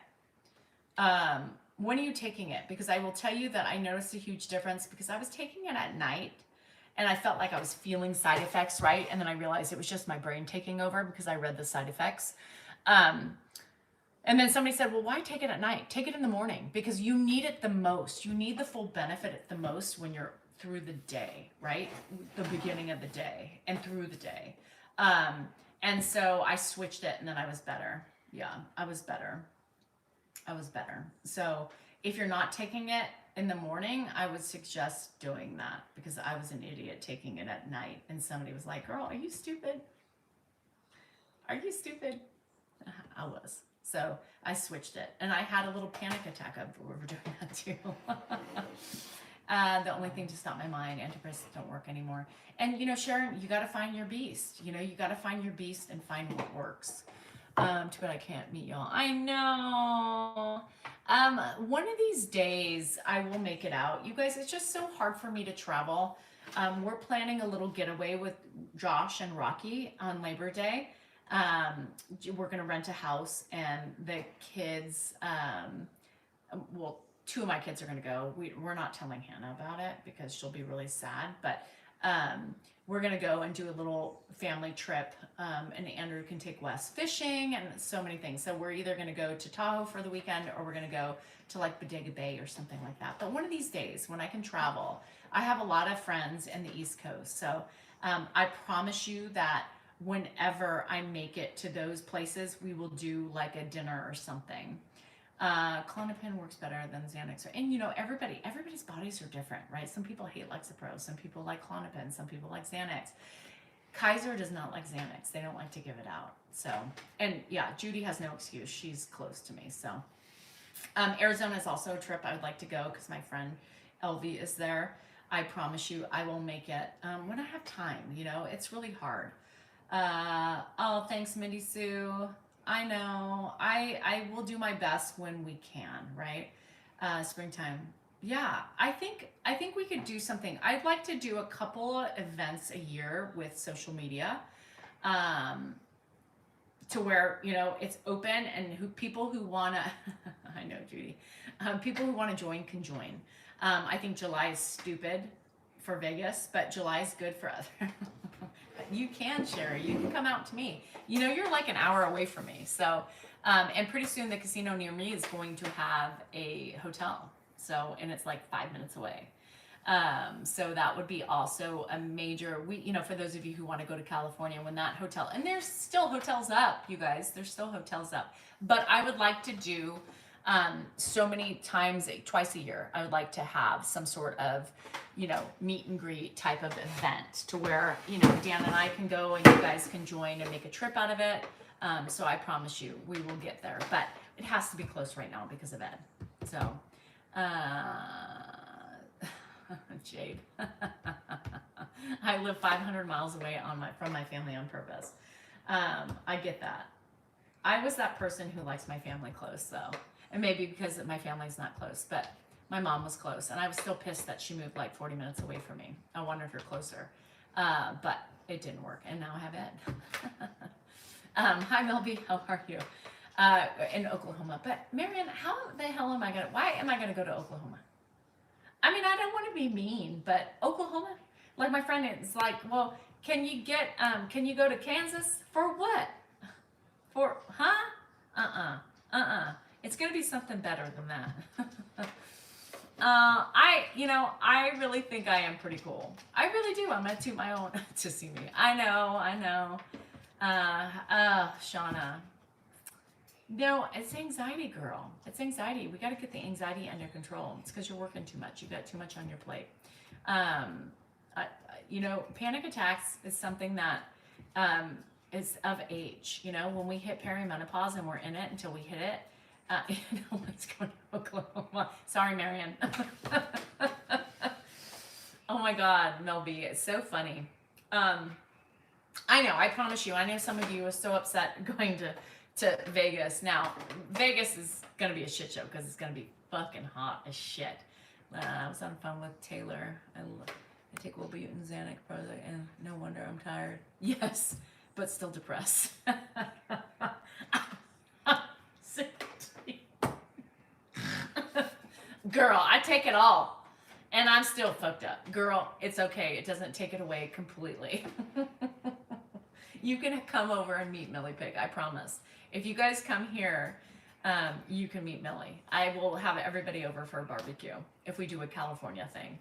When are you taking it? Because I will tell you that I noticed a huge difference because I was taking it at night and I felt like I was feeling side effects, right? And then I realized it was just my brain taking over because I read the side effects. And then somebody said, well, why take it at night? Take it in the morning because you need it the most. You need the full benefit at the most when you're through the day, right? The beginning of the day and through the day. And so I switched it and then I was better. Yeah, I was better. So if you're not taking it in the morning, I would suggest doing that because I was an idiot taking it at night. And somebody was like, girl, are you stupid? Are you stupid? I was. So I switched it and I had a little panic attack over doing that too. The only thing to stop my mind, antidepressants don't work anymore. And Sharon, you got to find your beast. You got to find your beast and find what works. Too bad I can't meet y'all. I know. One of these days I will make it out. You guys, it's just so hard for me to travel. We're planning a little getaway with Josh and Rocky on Labor Day. We're going to rent a house and the kids, well, 2 of my kids are going to go. We're not telling Hannah about it because she'll be really sad, but we're gonna go and do a little family trip, and Andrew can take Wes fishing and so many things. So we're either gonna go to Tahoe for the weekend, or we're gonna go to like Bodega Bay or something like that. But one of these days when I can travel, I have a lot of friends in the East Coast. So I promise you that whenever I make it to those places, we will do like a dinner or something. Klonopin works better than Xanax. And you know, everybody's bodies are different, right? Some people hate Lexapro, some people like Klonopin, some people like Xanax. Kaiser does not like Xanax. They don't like to give it out. So, and yeah, Judy has no excuse. She's close to me. So, Arizona is also a trip I would like to go because my friend Elvie is there. I promise you, I will make it when I have time. You know, it's really hard. Oh, thanks, Mindy Sue. I know. I will do my best when we can, right? Springtime. Yeah, I think we could do something. I'd like to do a couple of events a year with social media, to where, you know, it's open and people who wanna, I know, Judy, people who wanna join can join. I think July is stupid for Vegas, but July is good for other. You can, Sherry. You can come out to me. You know, you're like an hour away from me. So, and pretty soon the casino near me is going to have a hotel. So, and it's like 5 minutes away. So that would be also a major, you know, for those of you who want to go to California, when that hotel, and there's still hotels up, you guys, there's still hotels up. But I would like to do so many times, twice a year, I would like to have some sort of, you know, meet and greet type of event to where, you know, Dan and I can go and you guys can join and make a trip out of it. So I promise you, we will get there. But it has to be close right now because of Ed. So, Jade. I live 500 miles away from my family on purpose. I get that. I was that person who likes my family close, though. And maybe because my family's not close, but my mom was close. And I was still pissed that she moved like 40 minutes away from me. I wanted her closer. But it didn't work. And now I have Ed. Hi, Melby. How are you? In Oklahoma. But Marion, how the hell why am I going to go to Oklahoma? I mean, I don't want to be mean, but Oklahoma? Like my friend is like, well, can you go to Kansas? For what? For, huh? It's going to be something better than that. I really think I am pretty cool. I really do. I'm going to toot my own to see me. I know. Shauna. No, it's anxiety, girl. It's anxiety. We got to get the anxiety under control. It's because you're working too much. You got too much on your plate. Panic attacks is something that is of age. You know, when we hit perimenopause and we're in it until we hit it, let's go to Oklahoma. Sorry, Marion. Oh my God, Melby, it's so funny. I know, I promise you, I know some of you are so upset going to Vegas. Now, Vegas is going to be a shit show because it's going to be fucking hot as shit. I was on the phone with Taylor. I take Wellbutrin, Xanax, Prozac, and no wonder I'm tired. Yes, but still depressed. Girl, I take it all. And I'm still fucked up. Girl, it's okay. It doesn't take it away completely. You can come over and meet Millie Pig, I promise. If you guys come here, you can meet Millie. I will have everybody over for a barbecue if we do a California thing.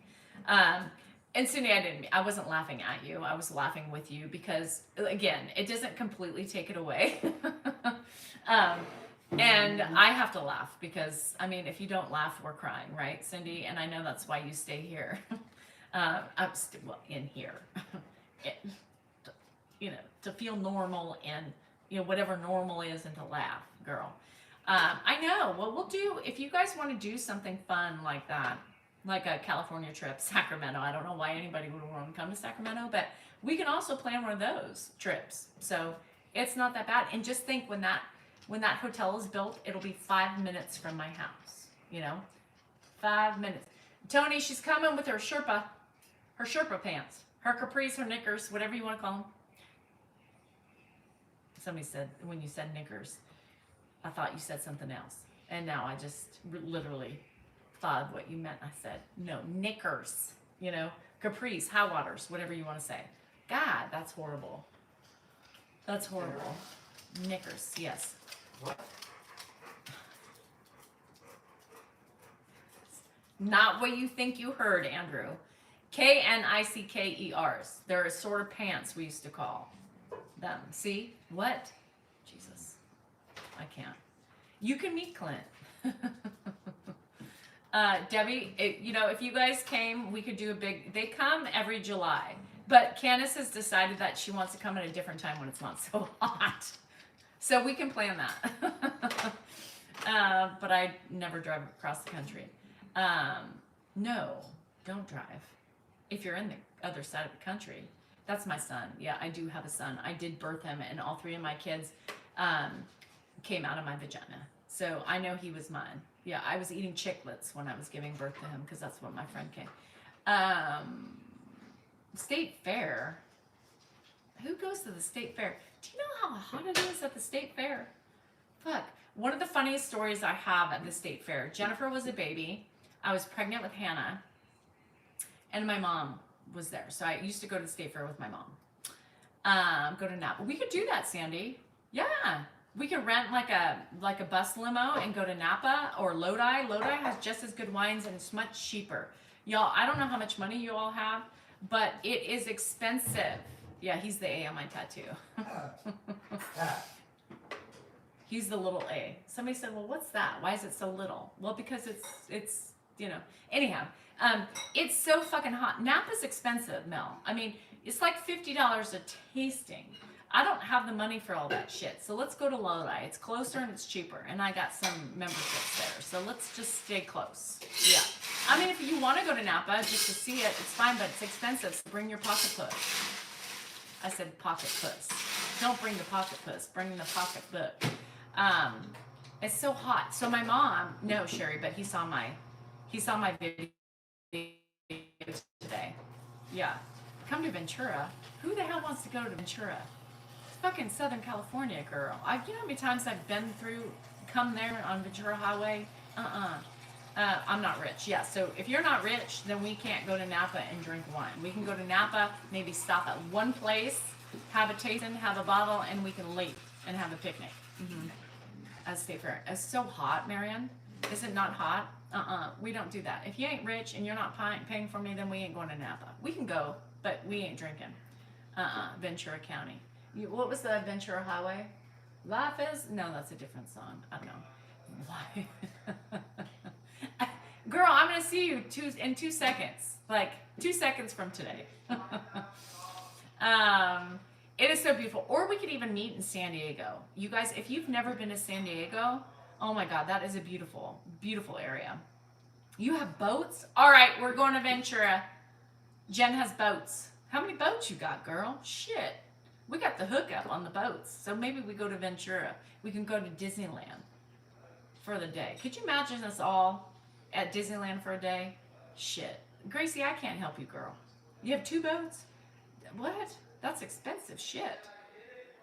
And Cindy, I wasn't laughing at you. I was laughing with you because, again, it doesn't completely take it away. And I have to laugh because, I mean, if you don't laugh, we're crying, right, Cindy? And I know that's why you stay here. I'm in here. To feel normal and, whatever normal is and to laugh, girl. I know. Well, we'll do, if you guys want to do something fun like that, like a California trip, Sacramento. I don't know why anybody would want to come to Sacramento, but we can also plan one of those trips. So it's not that bad. And just think when that hotel is built, it'll be 5 minutes from my house, 5 minutes. Tony, she's coming with her Sherpa pants, her capris, her knickers, whatever you want to call them. Somebody said, when you said knickers, I thought you said something else. And now I just literally thought of what you meant. I said, no, knickers, capris, high waters, whatever you want to say. God, that's horrible. That's horrible. Knickers, yes. Not what you think you heard, Andrew. Knickers. They're a sort of pants we used to call them. See? What? Jesus. I can't. You can meet Clint. Debbie, if you guys came, we could do a big. They come every July, but Candace has decided that she wants to come at a different time when it's not so hot. So we can plan that. But I never drive across the country. No, don't drive. If you're in the other side of the country, that's my son. Yeah, I do have a son. I did birth him, and all three of my kids came out of my vagina. So I know he was mine. Yeah, I was eating chiclets when I was giving birth to him because that's when my friend came. State fair. Who goes to the state fair? Do you know how hot it is at the state fair? Fuck. One of the funniest stories I have at the state fair. Jennifer was a baby. I was pregnant with Hannah, and my mom was there. So I used to go to the state fair with my mom. Go to Napa. We could do that, Sandy. Yeah. We could rent like a bus limo and go to Napa or Lodi. Lodi has just as good wines and it's much cheaper. Y'all, I don't know how much money you all have, but it is expensive. Yeah, he's the A on my tattoo. He's the little A. Somebody said, well, what's that? Why is it so little? Well, because it's anyhow, it's so fucking hot. Napa's expensive, Mel. I mean, it's like $50 a tasting. I don't have the money for all that shit. So let's go to Lodi. It's closer and it's cheaper. And I got some memberships there. So let's just stay close. Yeah. I mean, if you want to go to Napa just to see it, it's fine, but it's expensive. So bring your pocket puss. I said pocket puss. Don't bring the pocket puss. Bring the pocketbook. It's so hot. So my mom, no, Sherry, but he saw my video today. Yeah. Come to Ventura. Who the hell wants to go to Ventura? It's fucking Southern California, girl. You know how many times I've been come there on Ventura Highway? I'm not rich. Yeah, so if you're not rich, then we can't go to Napa and drink wine. We can go to Napa, maybe stop at one place, have a tasting, have a bottle, and we can leave and have a picnic. At State Fair. It's so hot, Marianne. Is it not hot? We don't do that. If you ain't rich and you're not paying for me, then we ain't going to Napa. We can go, but we ain't drinking. Ventura County. What was the Ventura Highway? Life is? No, that's a different song. I don't know. Why? Girl, I'm going to see you in 2 seconds. Like, 2 seconds from today. It is so beautiful. Or we could even meet in San Diego. You guys, if you've never been to San Diego, oh my God, that is a beautiful, beautiful area. You have boats? All right, we're going to Ventura. Jen has boats. How many boats you got, girl? Shit. We got the hookup on the boats. So maybe we go to Ventura. We can go to Disneyland for the day. Could you imagine us all at Disneyland for a day? Shit. Gracie, I can't help you, girl. You have 2 boats? What? That's expensive shit.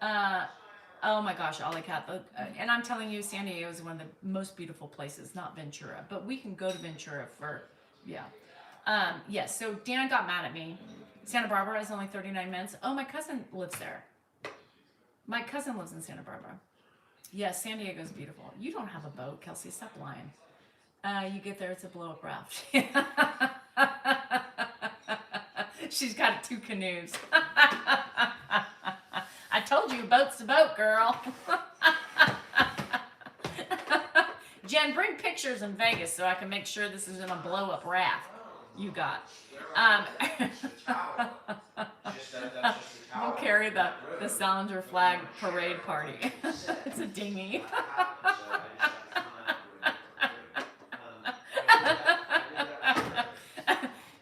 Oh my gosh, Ollie Cat. And I'm telling you, San Diego is one of the most beautiful places, not Ventura. But we can go to Ventura for, yeah. Yes, so Dan got mad at me. Santa Barbara is only 39 minutes. Oh, my cousin lives there. My cousin lives in Santa Barbara. Yes, San Diego's beautiful. You don't have a boat, Kelsey. Stop lying. You get there, it's a blow-up raft. She's got 2 canoes. I told you, boat's a boat, girl. Jen, bring pictures in Vegas so I can make sure this isn't a blow-up raft. You got. We'll carry the Salinger flag parade party. It's a dinghy.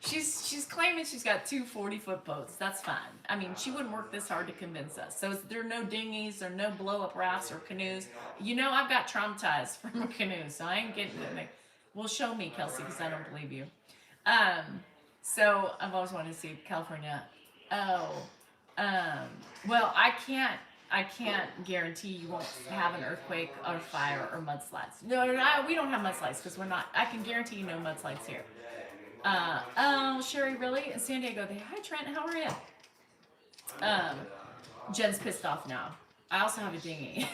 She's claiming she's got 2 40-foot boats. That's fine. I mean, she wouldn't work this hard to convince us. So there are no dinghies, there are no blow-up rafts or canoes. You know, I've got traumatized from a canoe, so I ain't getting it. Well, show me, Kelsey, because I don't believe you. So I've always wanted to see California. Well, I can't guarantee you won't have an earthquake or fire or mudslides. No, we don't have mudslides because we're not. I can guarantee you no mudslides here. Oh, Sherry, really? In San Diego. Hi, Trent. How are you? Jen's pissed off now. I also have a dinghy.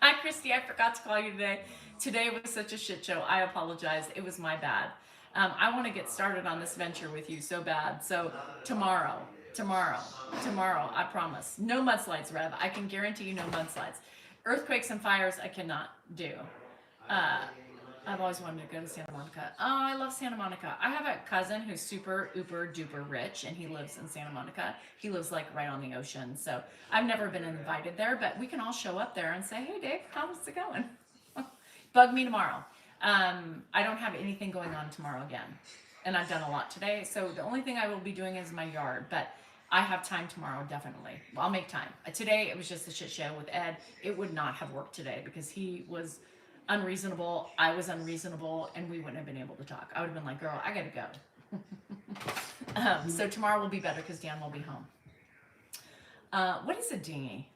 Hi, Christy. I forgot to call you today. Today was such a shit show. I apologize. It was my bad. I want to get started on this venture with you so bad. So tomorrow, I promise. No mudslides, Rev. I can guarantee you no mudslides. Earthquakes and fires, I cannot do. I've always wanted to go to Santa Monica. Oh, I love Santa Monica. I have a cousin who's super, uber, duper rich, and he lives in Santa Monica. He lives like right on the ocean. So I've never been invited there, but we can all show up there and say, hey, Dave, how's it going? Bug me tomorrow. I don't have anything going on tomorrow again. And I've done a lot today. So the only thing I will be doing is my yard. But I have time tomorrow, definitely. Well, I'll make time. Today, it was just a shit show with Ed. It would not have worked today because he was unreasonable, I was unreasonable, and we wouldn't have been able to talk. I would have been like, girl, I gotta go. So tomorrow will be better because Dan will be home. What is a dinghy?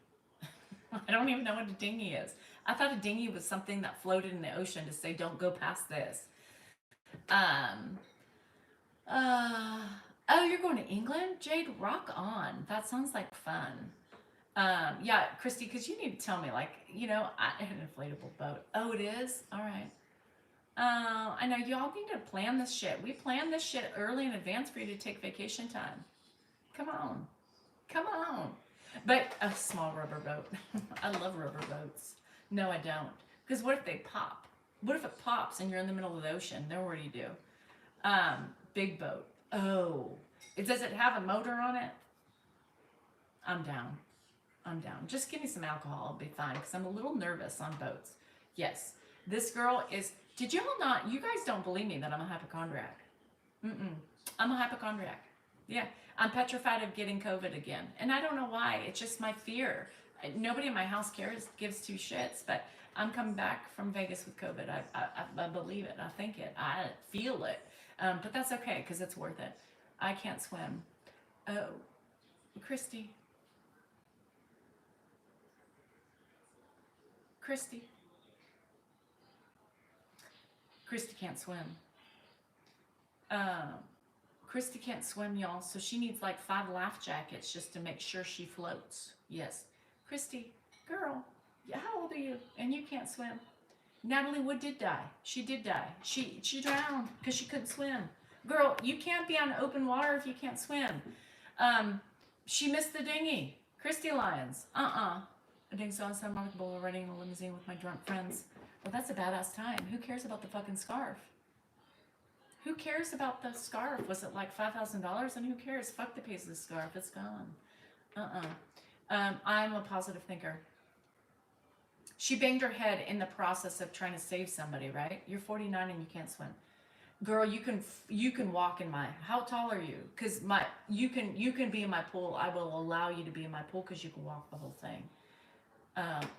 I don't even know what a dinghy is. I thought a dinghy was something that floated in the ocean to say, don't go past this. Oh, you're going to England? Jade, rock on. That sounds like fun. Yeah, Christy, because you need to tell me, like, you know, an inflatable boat. Oh, it is? All right. I know y'all need to plan this shit. We planned this shit early in advance for you to take vacation time. Come on. Come on. But a small rubber boat. I love rubber boats. No, I don't. Because what if they pop? What if it pops and you're in the middle of the ocean? Then what do you do? Big boat. Oh. Does it have a motor on it? I'm down. I'm down. Just give me some alcohol. I'll be fine because I'm a little nervous on boats. Yes. This girl is... Did you all not... You guys don't believe me that I'm a hypochondriac. I'm a hypochondriac. Yeah. I'm petrified of getting COVID again. And I don't know why. It's just my fear. Nobody in my house gives two shits, but I'm coming back from Vegas with COVID. I believe it. I think it. I feel it. But that's okay because it's worth it. I can't swim. Oh, Christy. Christy can't swim. Christy can't swim, y'all, so she needs like 5 life jackets just to make sure she floats. Yes. Christy, girl, how old are you? And you can't swim. Natalie Wood did die. She did die. She drowned because she couldn't swim. Girl, you can't be on open water if you can't swim. She missed the dinghy. Christy Lyons. I think so on Santa Monica Bowl riding in a limousine with my drunk friends. Well, that's a badass time. Who cares about the fucking scarf? Who cares about the scarf? Was it like $5,000? And who cares? Fuck the piece of the scarf. It's gone. I'm a positive thinker. She banged her head in the process of trying to save somebody, right? You're 49 and you can't swim. Girl, you can walk in my... How tall are you? Because you can be in my pool. I will allow you to be in my pool because you can walk the whole thing.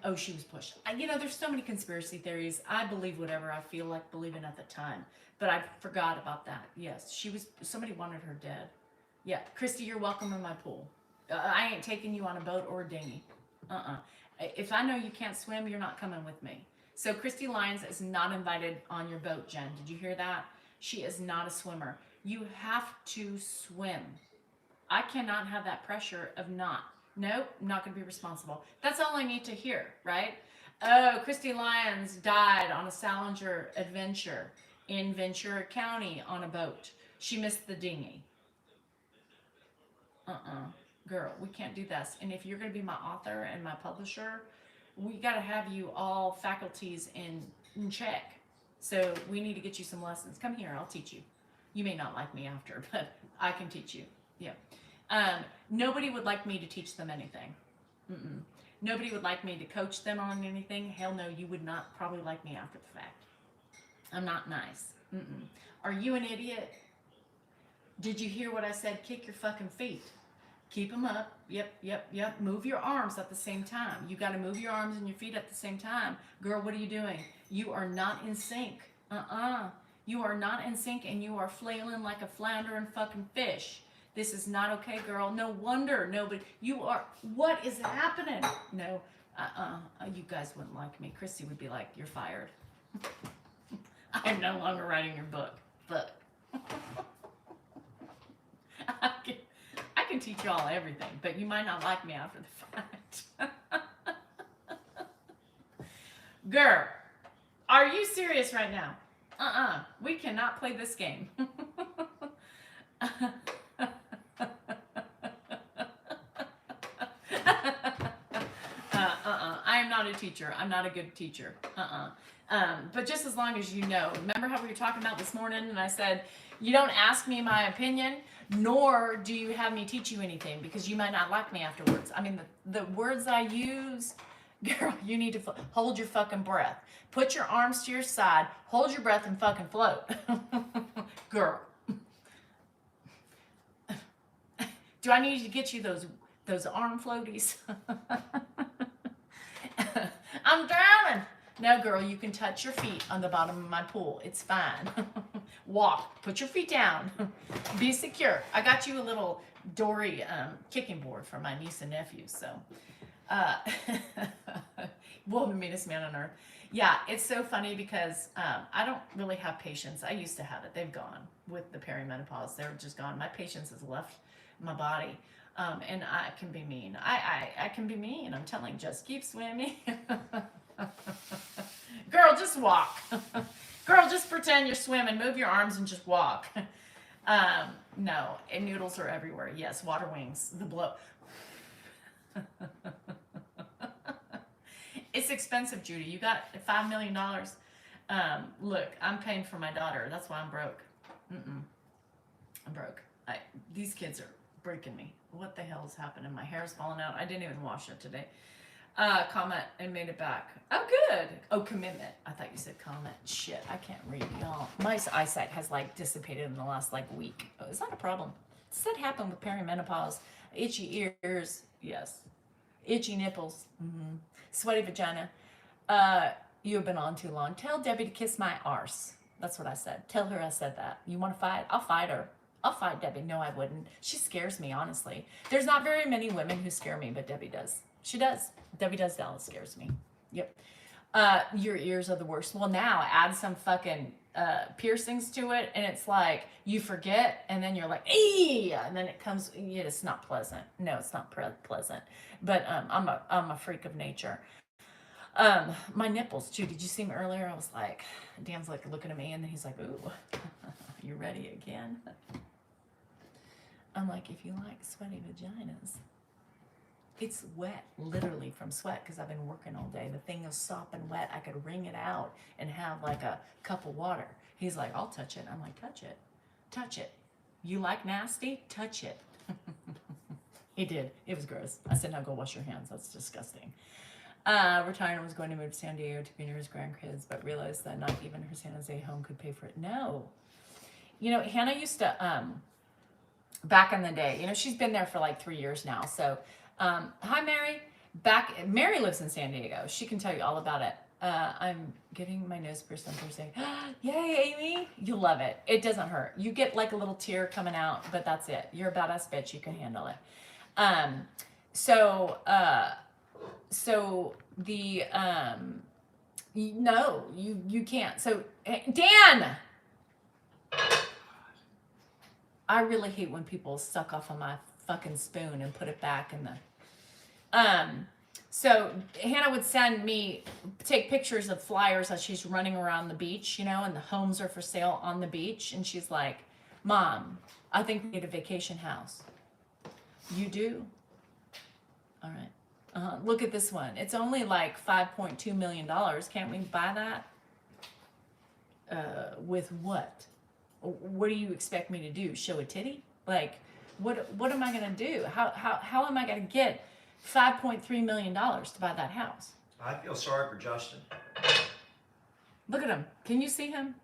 Oh, she was pushed. You know, there's so many conspiracy theories. I believe whatever I feel like believing at the time. But I forgot about that. Yes, somebody wanted her dead. Yeah, Christy, you're welcome in my pool. I ain't taking you on a boat or a dinghy. If I know you can't swim, you're not coming with me. So Christy Lyons is not invited on your boat, Jen. Did you hear that? She is not a swimmer. You have to swim. I cannot have that pressure of not. Nope, not going to be responsible. That's all I need to hear, right? Oh, Christy Lyons died on a Salinger adventure in Ventura County on a boat. She missed the dinghy. Girl, we can't do this. And if you're going to be my author and my publisher, we got to have you all faculties in check. So we need to get you some lessons. Come here, I'll teach you. You may not like me after, but I can teach you. Yeah. Nobody would like me to teach them anything. Nobody would like me to coach them on anything. Hell no, you would not probably like me after the fact. I'm not nice. Are you an idiot? Did you hear what I said? Kick your fucking feet. Keep them up. Yep. Move your arms at the same time. You got to move your arms and your feet at the same time. Girl, what are you doing? You are not in sync. You are not in sync and you are flailing like a floundering fucking fish. This is not okay, girl. No wonder nobody... You are... What is happening? No. You guys wouldn't like me. Christy would be like, you're fired. I'm no longer writing your book. I can teach you all everything, but you might not like me after the fact. Girl, are you serious right now? We cannot play this game. I am not a teacher. I'm not a good teacher. But just as long as you know. Remember how we were talking about this morning and I said, you don't ask me my opinion, nor do you have me teach you anything because you might not like me afterwards. I mean, the words I use, girl, you need to hold your fucking breath. Put your arms to your side, hold your breath and fucking float. Girl. Do I need to get you those arm floaties? I'm drowning. No, girl, you can touch your feet on the bottom of my pool. It's fine. Walk. Put your feet down. Be secure. I got you a little Dory kicking board for my niece and nephews. So, well, the meanest man on earth. Yeah, it's so funny because I don't really have patience. I used to have it. They've gone with the perimenopause. They're just gone. My patience has left my body. And I can be mean. I can be mean. I'm telling you, just keep swimming. Girl, just walk. Girl, just pretend you're swimming. Move your arms and just walk. No, and noodles are everywhere. Yes, water wings, the blow. It's expensive, Judy. You got $5 million. Look, I'm paying for my daughter. That's why I'm broke. I'm broke. These kids are breaking me. What the hell is happening? My hair's falling out. I didn't even wash it today. Comment and made it back. Oh, good. Oh, commitment. I thought you said comment. Shit, I can't read, y'all. My eyesight has like dissipated in the last like week. Oh, is that a problem? Does that happen with perimenopause? Itchy ears. Yes. Itchy nipples. Sweaty vagina. You have been on too long. Tell Debbie to kiss my arse. That's what I said. Tell her I said that. You want to fight? I'll fight her. I'll fight Debbie. No, I wouldn't. She scares me, honestly. There's not very many women who scare me, but Debbie does. She does. Debbie does. Dallas scares me. Yep. Your ears are the worst. Well, now add some fucking piercings to it, and it's like you forget, and then you're like, "Ee!" and then it comes. Yeah, it's not pleasant. No, it's not pleasant. But I'm a freak of nature. My nipples too. Did you see me earlier? I was like, Dan's like looking at me, and then he's like, "Ooh, you ready again?" I'm like, if you like sweaty vaginas. It's wet, literally from sweat, because I've been working all day. The thing is sopping wet. I could wring it out and have like a cup of water. He's like, I'll touch it. I'm like, touch it. Touch it. You like nasty? Touch it. He did. It was gross. I said, now go wash your hands. That's disgusting. Retired was going to move to San Diego to be near his grandkids, but realized that not even her San Jose home could pay for it. No. You know, Hannah used to, back in the day, you know, she's been there for like 3 years now. So, hi, Mary. Mary lives in San Diego. She can tell you all about it. I'm getting my nose pierced on Thursday. Yay, Amy. You'll love it. It doesn't hurt. You get like a little tear coming out, but that's it. You're a badass bitch. You can handle it. No, you can't. So, Dan! I really hate when people suck off of my fucking spoon and put it back in the... So Hannah would take pictures of flyers as she's running around the beach, you know, and the homes are for sale on the beach. And she's like, Mom, I think we need a vacation house. You do? All right. Look at this one. It's only like $5.2 million. Can't we buy that? With what? What do you expect me to do? Show a titty? Like, what am I going to do? How am I going to get $5.3 million to buy that house? I feel sorry for Justin. Look at him. Can you see him?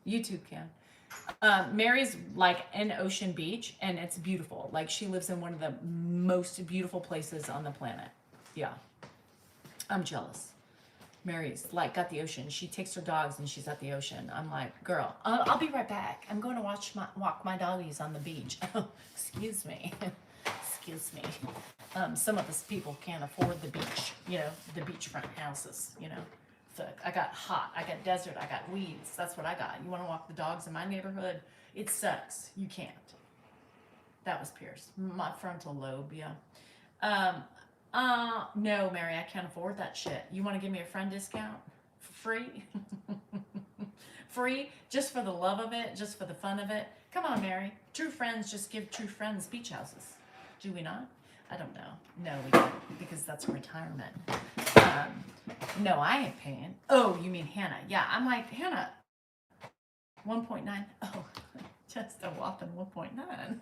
YouTube can. Mary's like in Ocean Beach, and it's beautiful. Like, she lives in one of the most beautiful places on the planet. Yeah. I'm jealous. Mary's like got the ocean. She takes her dogs and she's at the ocean. I'm like, girl, I'll be right back. I'm going to walk my doggies on the beach. Oh, excuse me. Excuse me. Some of us people can't afford the beach, you know, the beachfront houses, you know. So I got hot, I got desert, I got weeds. That's what I got. You want to walk the dogs in my neighborhood? It sucks. You can't. That was pierced. My frontal lobe, yeah. No, Mary, I can't afford that shit. You want to give me a friend discount? Free? Free? Just for the love of it? Just for the fun of it? Come on, Mary. True friends just give true friends beach houses. Do we not? I don't know. No, we don't, because that's retirement. No, I ain't paying. Oh, you mean Hannah? Yeah, I'm like, Hannah, 1.9. Oh, just a whopping 1.9.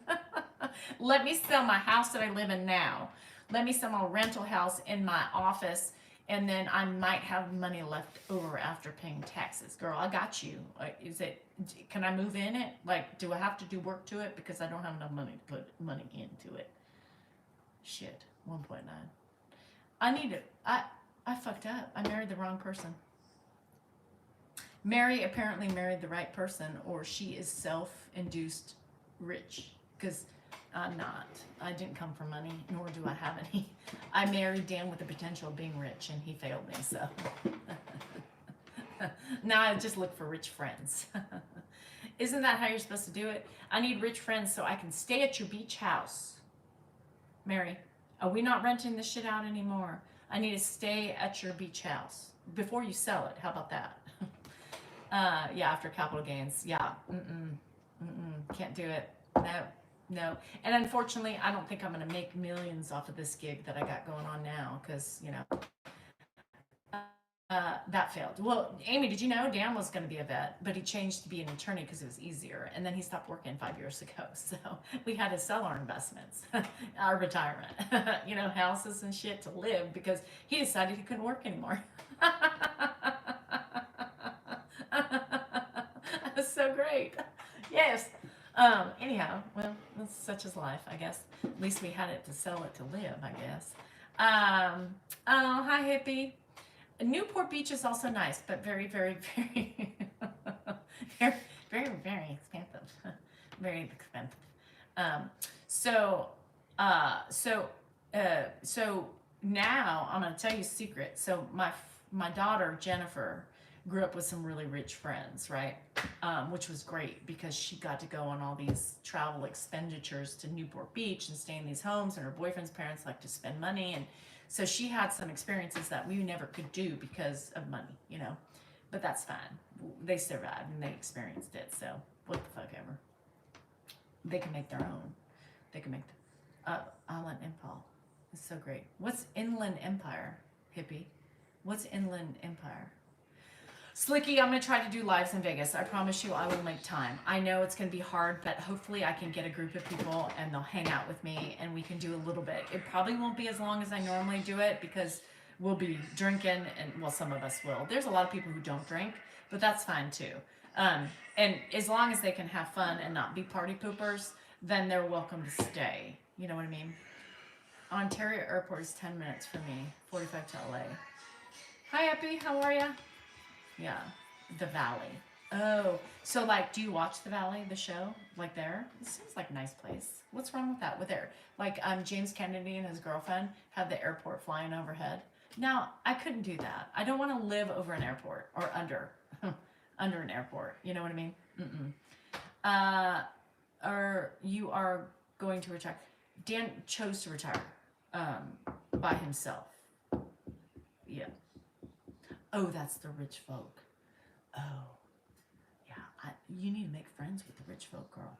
Let me sell my house that I live in now. Let me sell my rental house in my office, and then I might have money left over after paying taxes. Girl, I got you. Can I move in it? Like, do I have to do work to it? Because I don't have enough money to put money into it. Shit, 1.9. I fucked up. I married the wrong person. Mary apparently married the right person, or she is self-induced rich, because I'm not. I didn't come from money, nor do I have any. I married Dan with the potential of being rich, and he failed me, so. Now I just look for rich friends. Isn't that how you're supposed to do it? I need rich friends so I can stay at your beach house. Mary, are we not renting this shit out anymore? I need to stay at your beach house before you sell it. How about that? Yeah, after capital gains. Yeah. Can't do it. No. And unfortunately, I don't think I'm going to make millions off of this gig that I got going on now, because, you know, that failed. Well, Amy, did you know Dan was going to be a vet, but he changed to be an attorney because it was easier, and then he stopped working 5 years ago. So we had to sell our investments, our retirement, you know, houses and shit to live, because he decided he couldn't work anymore. That's so great. Yes. Anyhow, well, that's such is life, I guess. At least we had it to sell it to live, I guess. Oh, hi, hippie. Newport Beach is also nice, but very, very, very, very, very, very expensive. Very expensive. So now I'm gonna tell you a secret. So my daughter Jennifer grew up with some really rich friends, right? Which was great, because she got to go on all these travel expenditures to Newport Beach and stay in these homes, and her boyfriend's parents like to spend money, and so she had some experiences that we never could do because of money, you know. But that's fine. They survived and they experienced it, so what the fuck ever. They can make their own. They can make Island Empire. It's so great. What's Inland Empire, hippie? What's Inland Empire? Slicky, I'm going to try to do lives in Vegas. I promise you I will make time. I know it's going to be hard, but hopefully I can get a group of people and they'll hang out with me and we can do a little bit. It probably won't be as long as I normally do it, because we'll be drinking, and well, some of us will. There's a lot of people who don't drink, but that's fine too. And as long as they can have fun and not be party poopers, then they're welcome to stay. You know what I mean? Ontario Airport is 10 minutes for me, 45 to LA. Hi, Epi, how are ya? Yeah, the Valley. Oh, so like, do you watch the Valley, the show, like there? It seems like a nice place. What's wrong with that? With there, like, James Kennedy and his girlfriend had the airport flying overhead. Now, I couldn't do that. I don't want to live over an airport, or under an airport. You know what I mean? Or you are going to retire. Dan chose to retire by himself. Yeah. Oh, that's the rich folk. Oh, yeah. You need to make friends with the rich folk, girl.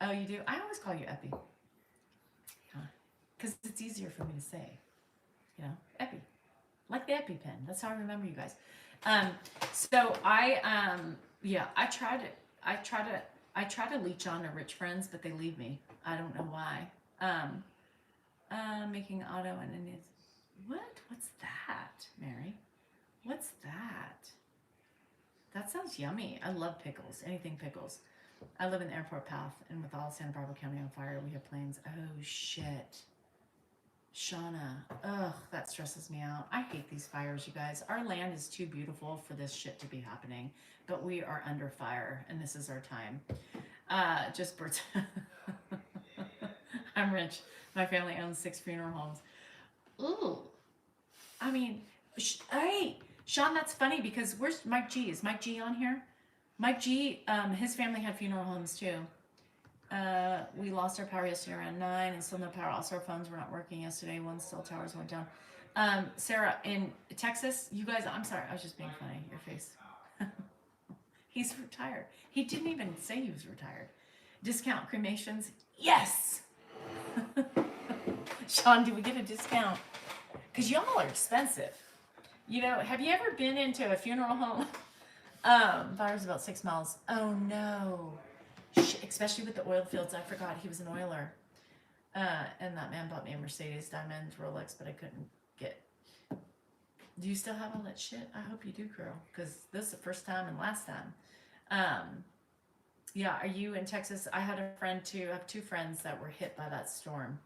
Oh, you do? I always call you Epi. Yeah. Because it's easier for me to say. You know, Epi. Like the EpiPen. That's how I remember you guys. So I try to leech on to rich friends, but they leave me. I don't know why. Making auto and it's what's that, Mary? What's that? That sounds yummy. I love pickles. Anything pickles. I live in the airport path, and with all Santa Barbara County on fire, we have planes. Oh shit. Shauna. Ugh, that stresses me out. I hate these fires, you guys. Our land is too beautiful for this shit to be happening, but we are under fire, and this is our time. Just birds. I'm rich. My family owns 6 funeral homes. Ooh. I mean, hey, Sean, that's funny, because where's Mike G? Is Mike G on here? Mike G, his family had funeral homes too. We lost our power yesterday around 9 and still no power. Also, our phones were not working yesterday. One cell towers went down. Sarah, in Texas, you guys, I'm sorry, I was just being funny. Your face. He's retired. He didn't even say he was retired. Discount cremations? Yes! Sean, do we get a discount? Because y'all are expensive. You know, have you ever been into a funeral home? Fire's about 6 miles. Oh no. Especially with the oil fields. I forgot he was an oiler. And that man bought me a Mercedes Diamond Rolex, but I couldn't get. Do you still have all that shit? I hope you do, girl. Because this is the first time and last time. Yeah, are you in Texas? I had a friend too. I have 2 friends that were hit by that storm.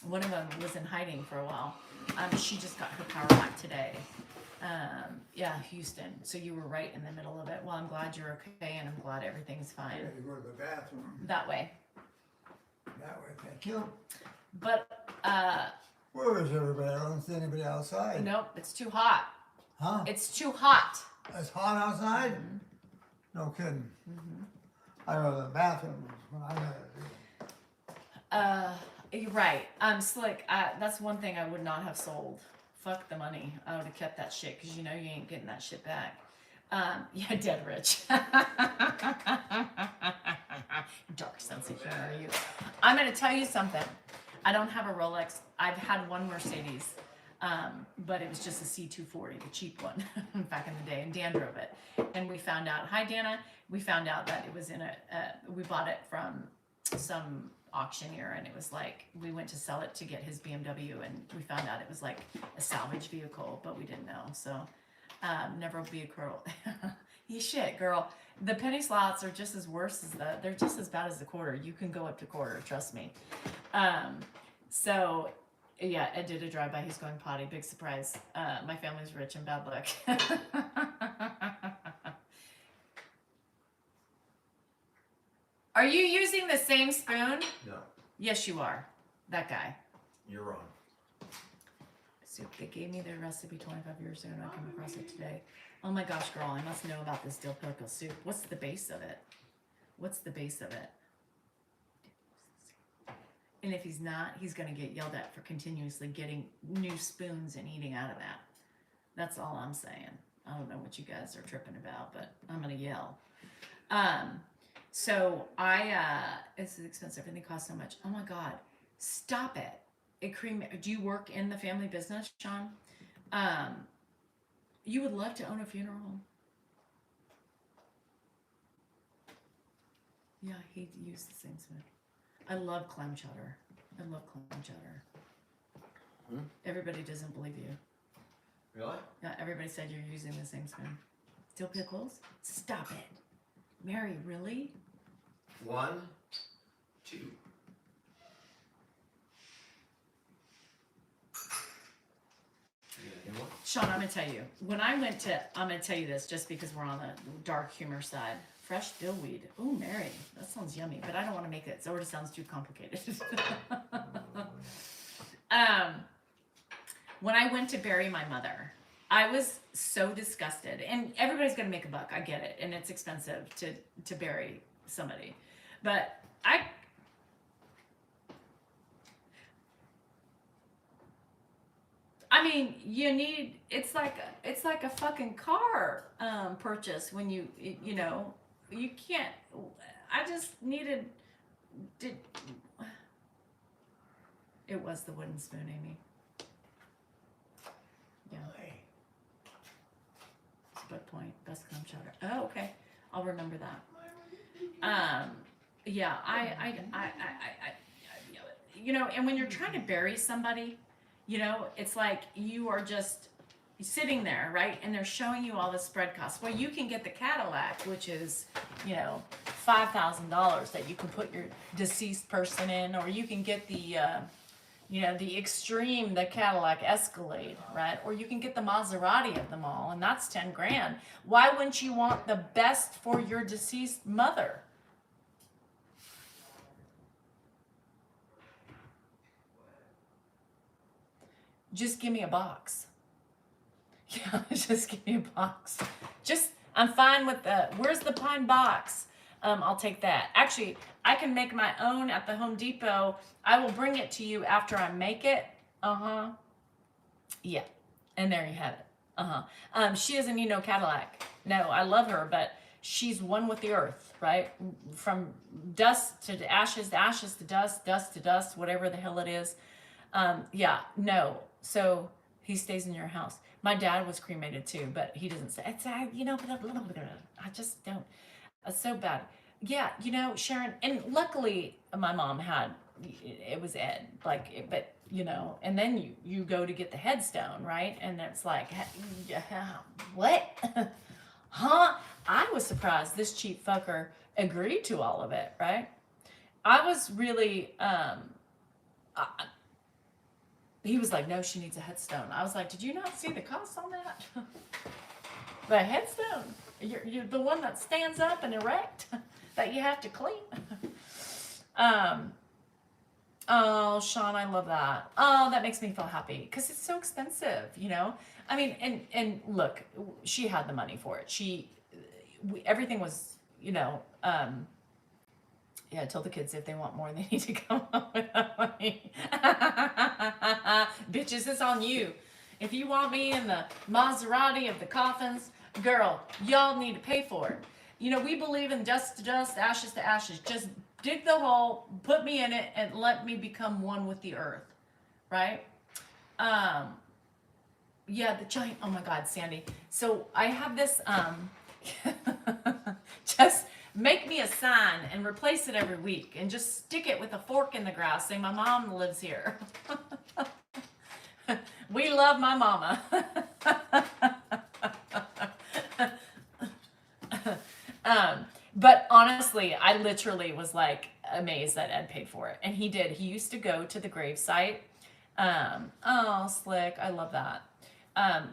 One of them was in hiding for a while. She just got her power back today. Yeah, Houston. So you were right in the middle of it. Well, I'm glad you're okay, and I'm glad everything's I fine. had to go to the bathroom. That way. That way, thank you. But, Where is everybody? I don't see anybody outside. nope, it's too hot. Huh? It's too hot. It's hot outside? No kidding. I go to the bathroom when I gotta do. You're right. Slick. That's one thing I would not have sold. Fuck the money. I would have kept that shit because you know you ain't getting that shit back. Yeah, dead rich. Dark sense of humor, you. I'm gonna tell you something. I don't have a Rolex. I've had one Mercedes, but it was just a C240, the cheap one, back in the day, and Dan drove it. And we found out. Hi, Dana. We found out that it was in we bought it from some auctioneer, and it was like we went to sell it to get his BMW, and we found out it was like a salvage vehicle, but we didn't know. So never be a girl. You shit, girl. The penny slots are just as worse as they're just as bad as the quarter. You can go up to quarter, trust me. So yeah, Ed did a drive-by. He's going potty. Big surprise. My family's rich and bad luck. Are you using the same spoon? No, Yes, you are. That guy. you're wrong. Soup. They gave me their recipe 25 years ago and I came across it today. Oh my gosh, girl, I must know about this dill pickle soup. What's the base of it? What's the base of it? And if he's not, he's going to get yelled at for continuously getting new spoons and eating out of that. That's all I'm saying. I don't know what you guys are tripping about, but I'm going to yell. So this is expensive. Everything costs so much. Oh my God, stop it. Do you work in the family business, Sean? You would love to own a funeral home. Yeah, he used the same spoon. I love clam chowder. I love clam chowder. Everybody doesn't believe you. Really? Yeah, everybody said you're using the same spoon. Dill pickles? Stop it. Mary, really? 1, 2. Sean, I'm going to tell you. I'm going to tell you this just because we're on the dark humor side. Fresh dill weed. Oh, Mary, that sounds yummy, but I don't want to make it. It already sounds too complicated. When I went to bury my mother, I was so disgusted. And everybody's going to make a buck. I get it. And it's expensive to bury somebody. But I mean, it's like a fucking car purchase when you know, you can't, I just needed, it was the wooden spoon, Amy. Yeah. It's a good point. Best clam chowder. Oh, okay. I'll remember that. Yeah, I you know, and when you're trying to bury somebody, you know, it's like you are just sitting there, right? And they're showing you all the spread costs. Well, you can get the Cadillac, which is, you know, $5,000 that you can put your deceased person in, or you can get the, you know, the Cadillac Escalade, right? Or you can get the Maserati of them all, and that's 10 grand. Why wouldn't you want the best for your deceased mother? Just give me a box. Yeah, just give me a box. I'm fine with where's the pine box? I'll take that. Actually, I can make my own at the Home Depot. I will bring it to you after I make it. Uh-huh. Yeah. And there you have it. Uh-huh. She doesn't need no Cadillac. No, I love her, but she's one with the earth, right? From dust to ashes to dust to dust, whatever the hell it is. Yeah, no. So he stays in your house. My dad was cremated too, but he doesn't say, it's, you know, I just don't. It's so bad. Yeah, you know, Sharon, and luckily my mom had, it was Ed, like, but you know, and then you go to get the headstone, right? And it's like, what? Huh? I was surprised this cheap fucker agreed to all of it, right? I was really, he was like, no, she needs a headstone. I was like, did you not see the cost on that? The headstone, you're the one that stands up and erect that you have to clean. Oh, Sean, I love that. Oh, that makes me feel happy because it's so expensive, you know. I mean, and look, she had the money for it. Everything was, you know. Yeah, I told the kids if they want more, they need to come up with that money. Bitches, it's on you. If you want me in the Maserati of the coffins, girl, y'all need to pay for it. You know, we believe in dust to dust, ashes to ashes. Just dig the hole, put me in it, and let me become one with the earth. Right? Yeah, the giant, oh my God, Sandy. So I have this, just make me a sign and replace it every week and just stick it with a fork in the ground saying my mom lives here. We love my mama. But honestly, I literally was like amazed that Ed paid for it. And he did. He used to go to the gravesite. Oh, slick. I love that.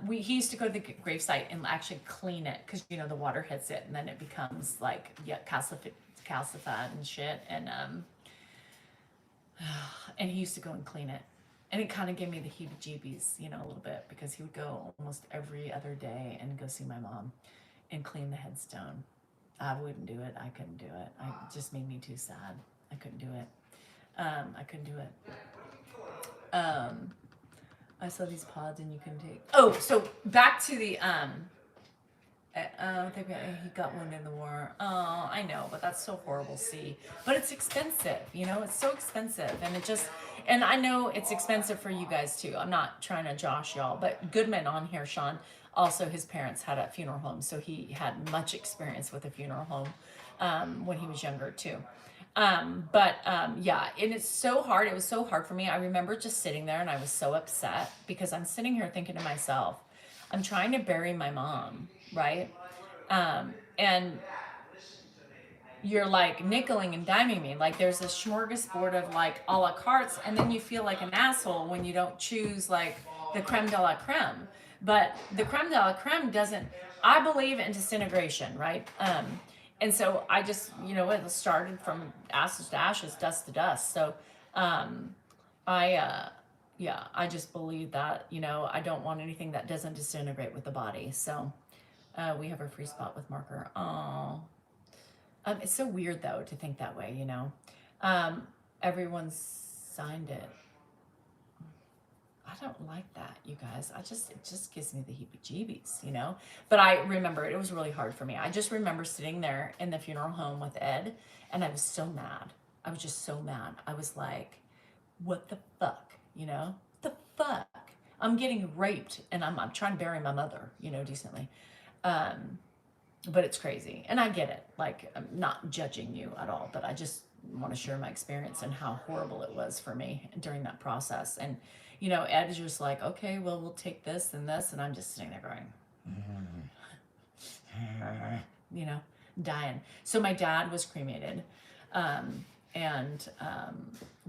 He used to go to the gravesite and actually clean it because, you know, the water hits it and then it becomes like, yeah, calcified and shit. And he used to go and clean it. And it kind of gave me the heebie-jeebies, you know, a little bit because he would go almost every other day and go see my mom and clean the headstone. I wouldn't do it. I couldn't do it. It just made me too sad. I couldn't do it. I couldn't do it. I saw these pods and you can take. Oh, so back to the he got wounded in the war. Oh, I know, but that's so horrible to see. But it's expensive, you know. It's so expensive, and I know it's expensive for you guys too. I'm not trying to josh y'all, but Goodman on here, Sean. Also, his parents had a funeral home, so he had much experience with a funeral home when he was younger too. Yeah, and it's so hard. It was so hard for me. I remember just sitting there and I was so upset because I'm sitting here thinking to myself, I'm trying to bury my mom, right? And you're like nickeling and diming me. Like there's a smorgasbord of like a la cartes, and then you feel like an asshole when you don't choose like the creme de la creme. But the creme de la creme doesn't, I believe in disintegration, right? And so I just, you know, it started from ashes to ashes, dust to dust. So yeah, I just believe that, you know, I don't want anything that doesn't disintegrate with the body. So we have a free spot with marker. Oh, it's so weird though to think that way, you know. Everyone's signed it. I don't like that, you guys. It just gives me the heebie-jeebies, you know. But I remember it was really hard for me. I just remember sitting there in the funeral home with Ed, and I was so mad. I was just so mad. I was like, what the fuck, you know? What the fuck? I'm getting raped, and I'm trying to bury my mother, you know, decently. But it's crazy, and I get it. Like, I'm not judging you at all, but I just want to share my experience and how horrible it was for me during that process. And you know, Ed is just like, okay, well, we'll take this, and I'm just sitting there going, you know, dying. So my dad was cremated, and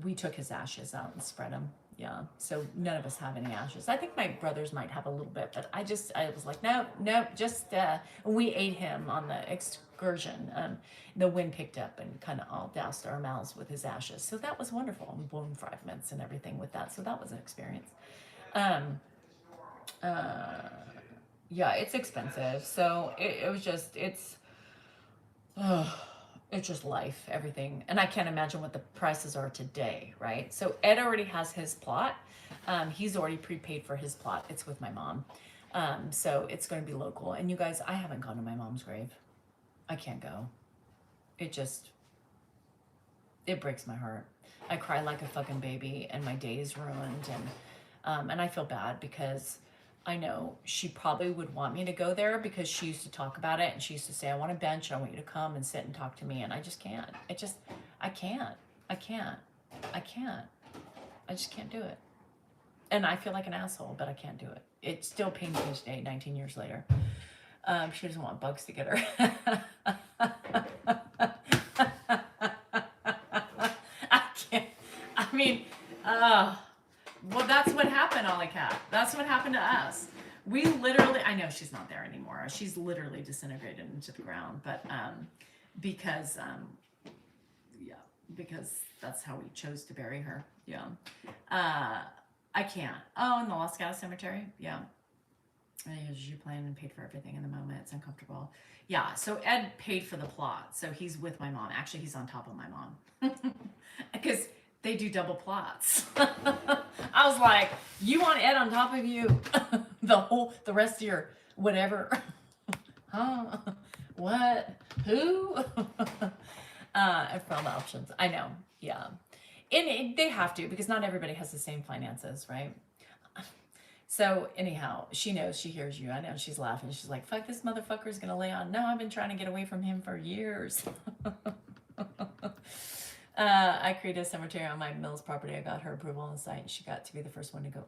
we took his ashes out and spread them. Yeah, so none of us have any ashes. I think my brothers might have a little bit, but I was like, no, just, we ate him on the excursion. The wind picked up and kind of all doused our mouths with his ashes. So that was wonderful, and bone fragments and everything with that. So that was an experience. Yeah, it's expensive. So it was just, it's just life, everything. And I can't imagine what the prices are today, right? So Ed already has his plot. He's already prepaid for his plot. It's with my mom. So it's going to be local. And you guys, I haven't gone to my mom's grave. I can't go. It breaks my heart. I cry like a fucking baby and my day is ruined. And I feel bad because I know she probably would want me to go there because she used to talk about it and she used to say, I want a bench. I want you to come and sit and talk to me. And I just can't. I can't. I just can't do it. And I feel like an asshole, but I can't do it. It still pains me today, 19 years later. She doesn't want bugs to get her. I can't. I mean, well, that's what happened, Ollie Cat. That's what happened to us. We literally, I know she's not there anymore. She's literally disintegrated into the ground, but because that's how we chose to bury her. Yeah. I can't. Oh, in the Los Gatos Cemetery? Yeah. You planned and paid for everything in the moment. It's uncomfortable. Yeah, so Ed paid for the plot. So he's with my mom. Actually, he's on top of my mom. Because they do double plots. I was like, you want Ed on top of you the rest of your whatever? Huh? What? Who? I found options. I know. Yeah. And they have to because not everybody has the same finances, right? So anyhow, she knows, she hears you. I know she's laughing. She's like, fuck, this motherfucker's going to lay on. No, I've been trying to get away from him for years. I created a cemetery on my Mills property. I got her approval on the site and she got to be the first one to go.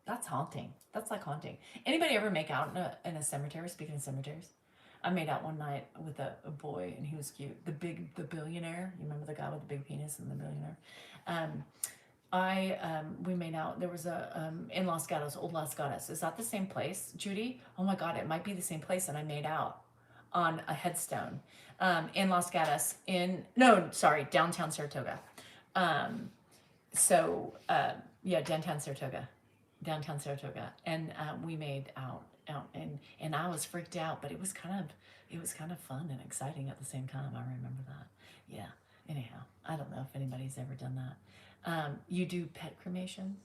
That's haunting. That's like haunting. Anybody ever make out in a cemetery? Speaking of cemeteries, I made out one night with a boy and he was cute. The billionaire. You remember the guy with the big penis and the billionaire? We made out. There was a in Los Gatos, old Los Gatos. Is that the same place, Judy? Oh my God, it might be the same place. And I made out on a headstone in Los Gatos. Downtown Saratoga. Downtown Saratoga, and we made out, and I was freaked out, but it was kind of fun and exciting at the same time. I remember that. Yeah. Anyhow, I don't know if anybody's ever done that. You do pet cremations?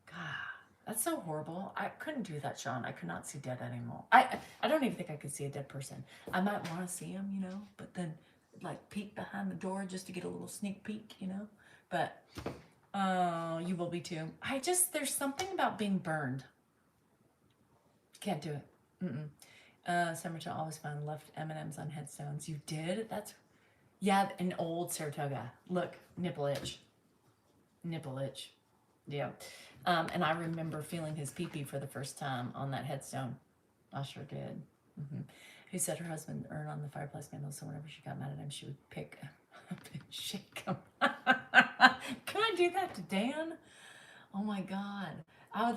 God, that's so horrible. I couldn't do that, Sean. I could not see dead anymore. I don't even think I could see a dead person. I might want to see them, but then like peek behind the door just to get a little sneak peek, But you will be too. There's something about being burned. Can't do it. Cemetery always found left M&Ms on headstones. You did? Yeah, in old Saratoga. Look, nipple itch. Yeah. And I remember feeling his pee-pee for the first time on that headstone. I sure did. Mm-hmm. Who said her husband earned on the fireplace candles, so whenever she got mad at him, she would pick up and shake him. Can I do that to Dan? Oh my God. I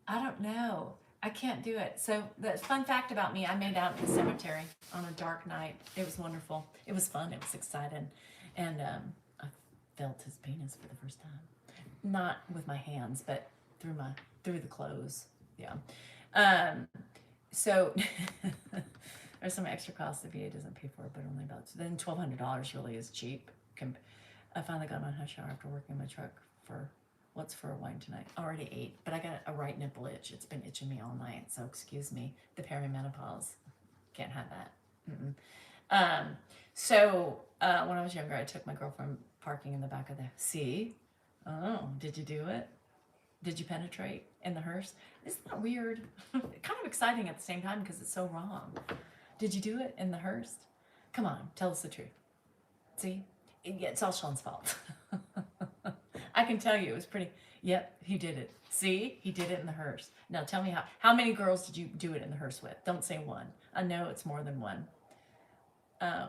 don't know. I can't do it. So the fun fact about me, I made out in the cemetery on a dark night. It was wonderful. It was fun. It was exciting. And I felt his penis for the first time. Not with my hands, but through the clothes. Yeah. So there's some extra costs the VA doesn't pay for, but only about, then $1,200 really is cheap. I finally got my hot shower after working in my truck for what's for a wine tonight. Already ate, but I got a right nipple itch. It's been itching me all night, so excuse me. The perimenopause. Can't have that. So when I was younger, I took my girlfriend parking in the back of the, oh, did you do it? Did you penetrate in the hearse? Isn't that weird? Kind of exciting at the same time because it's so wrong. Did you do it in the hearse? Come on, tell us the truth. See? It's all Sean's fault. I can tell you it was pretty. Yep, he did it. See? He did it in the hearse. Now tell me how many girls did you do it in the hearse with? Don't say one. I know it's more than one.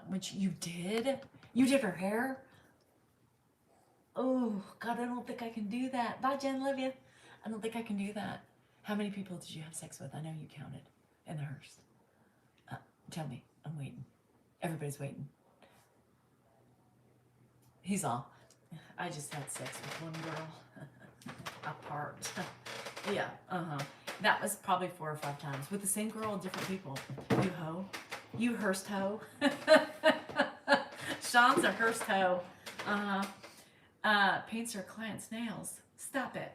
Which you did? You did her hair? Oh, God, I don't think I can do that. Bye, Jen, love you. I don't think I can do that. How many people did you have sex with? I know you counted in the hearse. Tell me. I'm waiting. Everybody's waiting. He's all. I just had sex with one girl. Apart. Yeah, That was probably 4 or 5 times. With the same girl, different people. You hoe. You Hearst hoe. Sean's a Hearst hoe. Paints her client's nails. Stop it.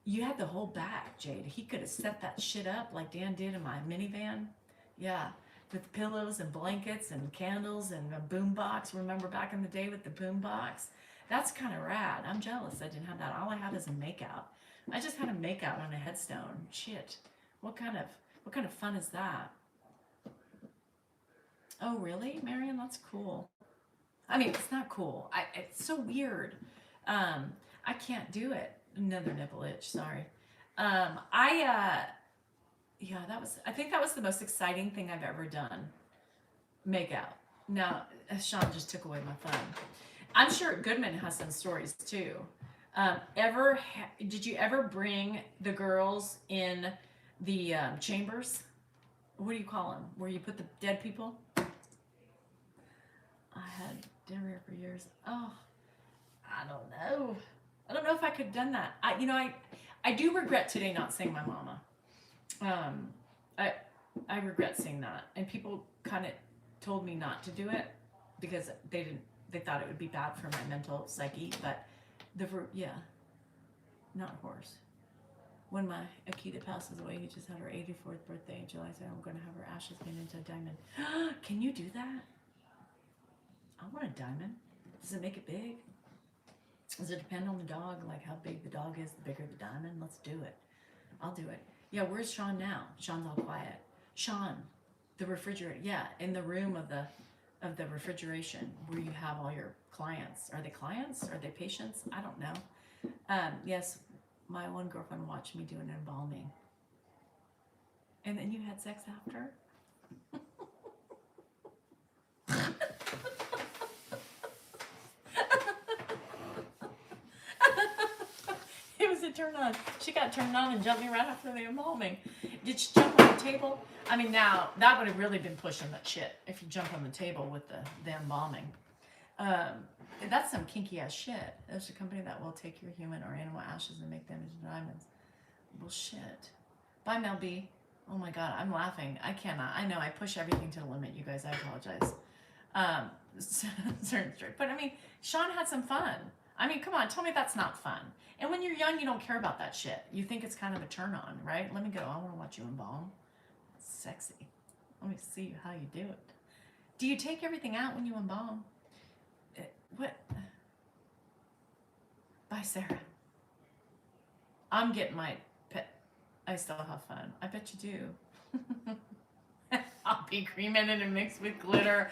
You had the whole back, Jade. He could have set that shit up like Dan did in my minivan. Yeah, with pillows and blankets and candles and a boom box. Remember back in the day with the boom box? That's kind of rad. I'm jealous I didn't have that. All I had is a makeout. I just had a makeout on a headstone. Shit. What kind of fun is that? Oh, really, Marion? That's cool. I mean, it's not cool. It's so weird. I can't do it. Another nipple itch. Sorry. Yeah, I think that was the most exciting thing I've ever done. Make out. Now, Sean just took away my fun. I'm sure Goodman has some stories too. Did you ever bring the girls in the chambers? What do you call them? Where you put the dead people? I had dinner for years. Oh, I don't know. I don't know if I could have done that. I do regret today not saying my mama. I regret saying that, and people kind of told me not to do it because they thought it would be bad for my mental psyche. But not horse. When my Akita passes away, he just had her 84th birthday in July. So I'm going to have her ashes made into a diamond. Can you do that? I want a diamond. Does it make it big? Does it depend on the dog? Like how big the dog is, the bigger the diamond? Let's do it. I'll do it. Yeah, where's Sean now? Sean's all quiet. Sean, the refrigerator. Yeah, in the room of the refrigeration where you have all your clients. Are they clients? Are they patients? I don't know. Yes, my one girlfriend watched me do an embalming. And then you had sex after? It was a turn on. She got turned on and jumped me right after the embalming. Did she jump on the table? I mean, now that would have really been pushing that shit if you jump on the table with the embalming. That's some kinky ass shit. There's a company that will take your human or animal ashes and make them into diamonds. Bullshit. Bye, Mel B. Oh my god, I'm laughing. I cannot. I know I push everything to the limit, you guys. I apologize. But I mean, Sean had some fun. I mean, come on, tell me that's not fun. And when you're young, you don't care about that shit. You think it's kind of a turn on, right? Let me go. I want to watch you embalm. That's sexy. Let me see how you do it. Do you take everything out when you embalm? What? Bye, Sarah. I'm getting my pet. I still have fun. I bet you do. I'll be cremated and mixed with glitter.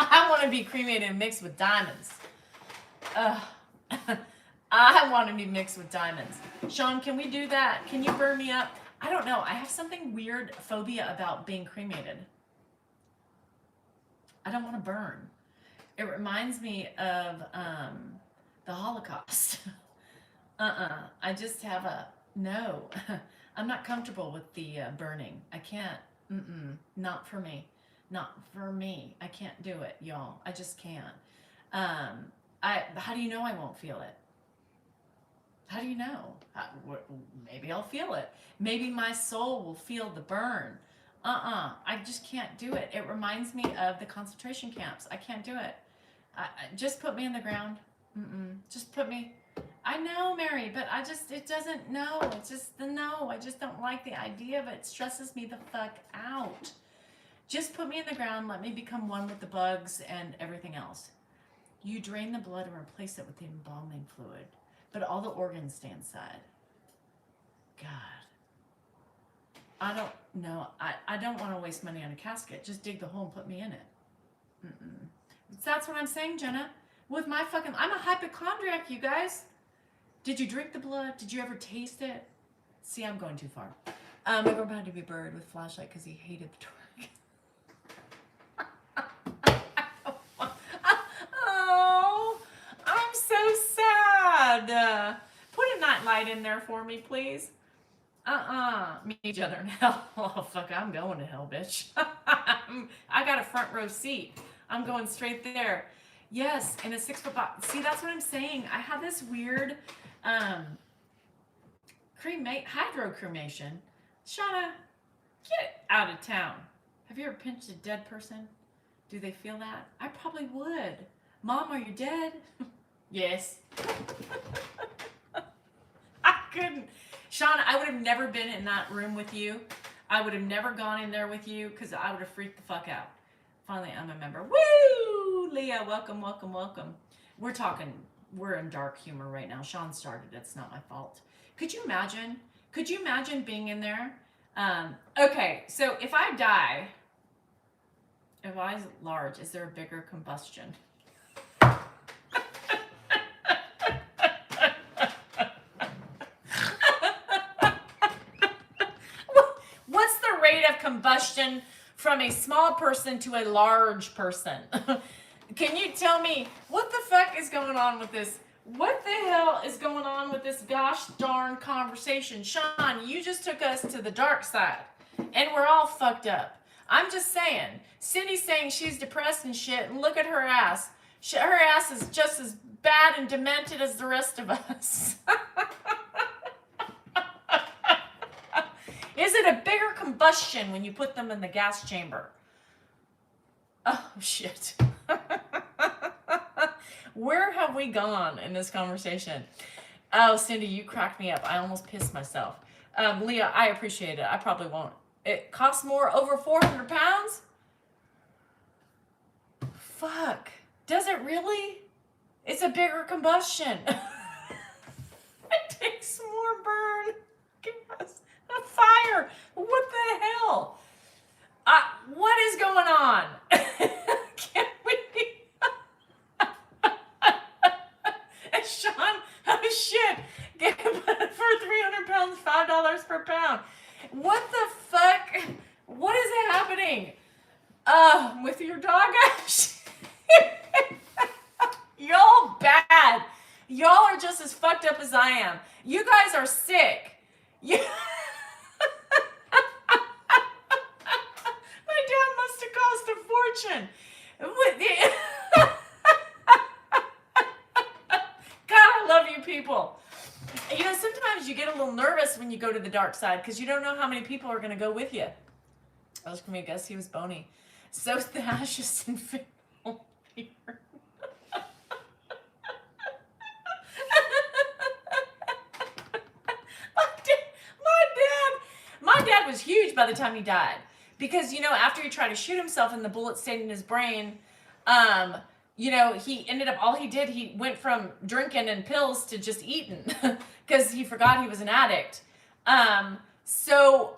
I want to be cremated and mixed with diamonds. I want to be mixed with diamonds. Sean, can we do that? Can you burn me up? I don't know. I have something weird phobia about being cremated. I don't want to burn. It reminds me of the Holocaust. I just have no. I'm not comfortable with the burning. I can't. Not for me. Not for me. I can't do it, y'all. I just can't. How do you know I won't feel it? How do you know? Maybe I'll feel it. Maybe my soul will feel the burn. I just can't do it. It reminds me of the concentration camps. I can't do it. Just put me in the ground. Just put me. I know, Mary, but it doesn't, no. It's just the no. I just don't like the idea of it. It stresses me the fuck out. Just put me in the ground. Let me become one with the bugs and everything else. You drain the blood and replace it with the embalming fluid. But all the organs stay inside. God. I don't know. I don't want to waste money on a casket. Just dig the hole and put me in it. That's what I'm saying, Jenna. With my fucking... I'm a hypochondriac, you guys. Did you drink the blood? Did you ever taste it? See, I'm going too far. My girlfriend had to be buried with a flashlight because he hated the dark. Oh, I'm so sad. Put a nightlight in there for me, please. Meet each other in hell. Oh, fuck, I'm going to hell, bitch. I got a front row seat. I'm going straight there. Yes, in a 6 foot box. See, that's what I'm saying. I have this weird Hydro cremation. Shauna, get out of town. Have you ever pinched a dead person? Do they feel that? I probably would. Mom, are you dead? Yes. I couldn't. Shauna, I would have never been in that room with you. I would have never gone in there with you because I would have freaked the fuck out. Finally, I'm a member. Woo! Leah, welcome, welcome, welcome. We're in dark humor right now. Sean started. It's not my fault. Could you imagine? Could you imagine being in there? Okay, so if I die, if I was large, is there a bigger combustion? What's the rate of combustion from a small person to a large person? Can you tell me what the fuck is going on with this? What the hell is going on with this gosh darn conversation? Sean, you just took us to the dark side, and we're all fucked up. I'm just saying. Cindy's saying she's depressed and shit, and look at her ass. Her ass is just as bad and demented as the rest of us. Is it a bigger combustion when you put them in the gas chamber? Oh, shit. Where have we gone in this conversation? Oh, Cindy, you cracked me up. I almost pissed myself. Leah, I appreciate it. I probably won't. It costs more, over 400 pounds? Fuck. Does it really? It's a bigger combustion. It takes more burn gas. A fire. What the hell? What is going on? Can we? Sean, oh shit. Get for 300 pounds, $5 per pound. What the fuck? What is happening? With your dog? Y'all bad. Y'all are just as fucked up as I am. You guys are sick. My dad must have cost a fortune. God, I love you people. You know, sometimes you get a little nervous when you go to the dark side because you don't know how many people are going to go with you. I was going to guess he was bony. So the ashes and fear. My dad was huge by the time he died. Because, you know, after he tried to shoot himself and the bullet stayed in his brain, you know, he ended up, he went from drinking and pills to just eating because he forgot he was an addict. So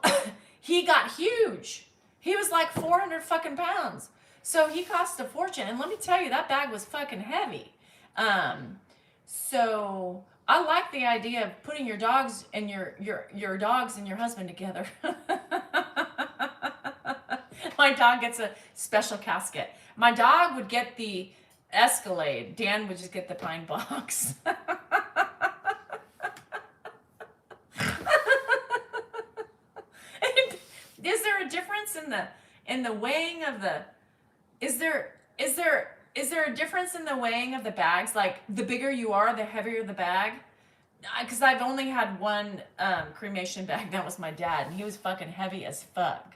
he got huge. He was like 400 fucking pounds. So he cost a fortune. And let me tell you, that bag was fucking heavy. So I like the idea of putting your dogs and your dogs and your husband together. My dog gets a special casket. My dog would get the Escalade. Dan would just get the pine box. Is there a difference in the weighing of the? Is there a difference in the weighing of the bags? Like the bigger you are, the heavier the bag. Because I've only had one cremation bag. That was my dad, and he was fucking heavy as fuck.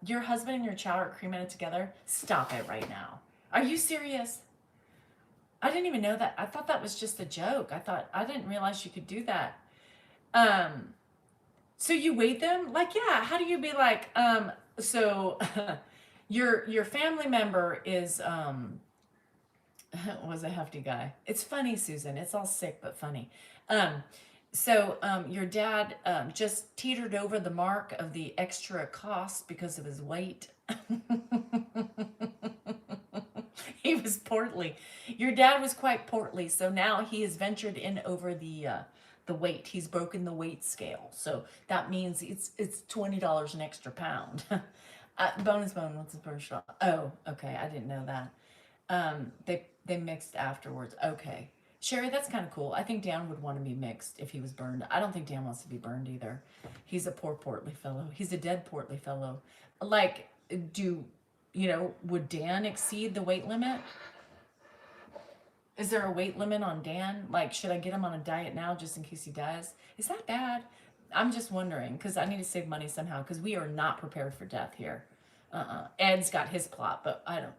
Your husband and your child are cremated together? Stop it right now. Are you serious? I didn't even know that. I thought that was just a joke. I didn't realize you could do that. So you weighed them? Like, yeah. How do you be like, so your family member is was a hefty guy. It's funny, Susan. It's all sick but funny. So your dad just teetered over the mark of the extra cost because of his weight. He was portly. Your dad was quite portly, so now he has ventured in over the weight. He's broken the weight scale, so that means it's $20 an extra pound. Bonus bone. What's the first shot? Oh, okay. I didn't know that. They mixed afterwards. Okay. Sherry, that's kind of cool. I think Dan would want to be mixed if he was burned. I don't think Dan wants to be burned either. He's a poor portly fellow. He's a dead portly fellow. Like, would Dan exceed the weight limit? Is there a weight limit on Dan? Like, should I get him on a diet now just in case he dies? Is that bad? I'm just wondering because I need to save money somehow because we are not prepared for death here. Ed's got his plot, but I don't.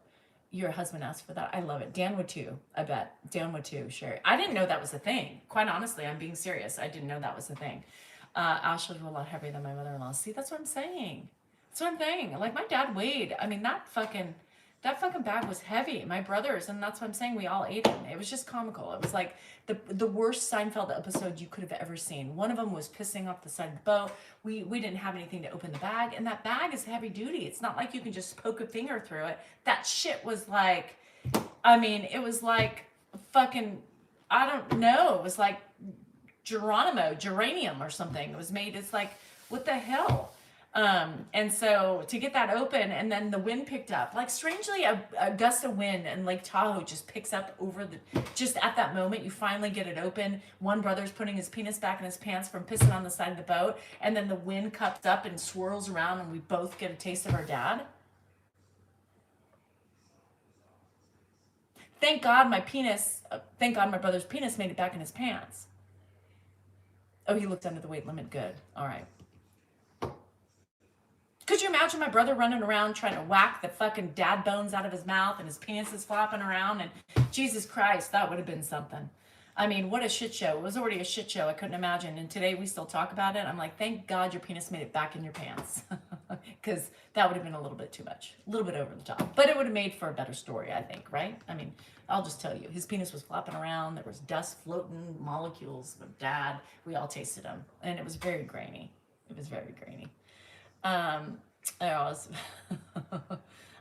Your husband asked for that. I love it. Dan would too. I bet. Dan would too, Sherry. I didn't know that was a thing. Quite honestly, I'm being serious. I didn't know that was a thing. Ashley was a lot heavier than my mother-in-law. See, that's what I'm saying. That's what I'm saying. Like my dad weighed. I mean, that fucking bag was heavy. My brothers, and that's what I'm saying. We all ate it. It was just comical. It was like the worst Seinfeld episode you could have ever seen. One of them was pissing off the side of the boat. We didn't have anything to open the bag, and that bag is heavy duty. It's not like you can just poke a finger through it. That shit was like, I mean, it was like fucking, I don't know. It was like geranium or something. It was made. It's like, what the hell? And so to get that open, and then the wind picked up, like strangely a gust of wind and Lake Tahoe just picks up over just at that moment, you finally get it open. One brother's putting his penis back in his pants from pissing on the side of the boat. And then the wind cups up and swirls around and we both get a taste of our dad. Thank God my brother's penis made it back in his pants. Oh, he looked under the weight limit. Good. All right. Could you imagine my brother running around trying to whack the fucking dad bones out of his mouth and his penis is flopping around? And Jesus Christ, that would have been something. I mean, what a shit show. It was already a shit show. I couldn't imagine. And today we still talk about it. I'm like, thank God your penis made it back in your pants. Because that would have been a little bit too much. A little bit over the top. But it would have made for a better story, I think, right? I mean, I'll just tell you. His penis was flopping around. There was dust floating, molecules of dad. We all tasted them. And it was very grainy. It was very grainy. I was,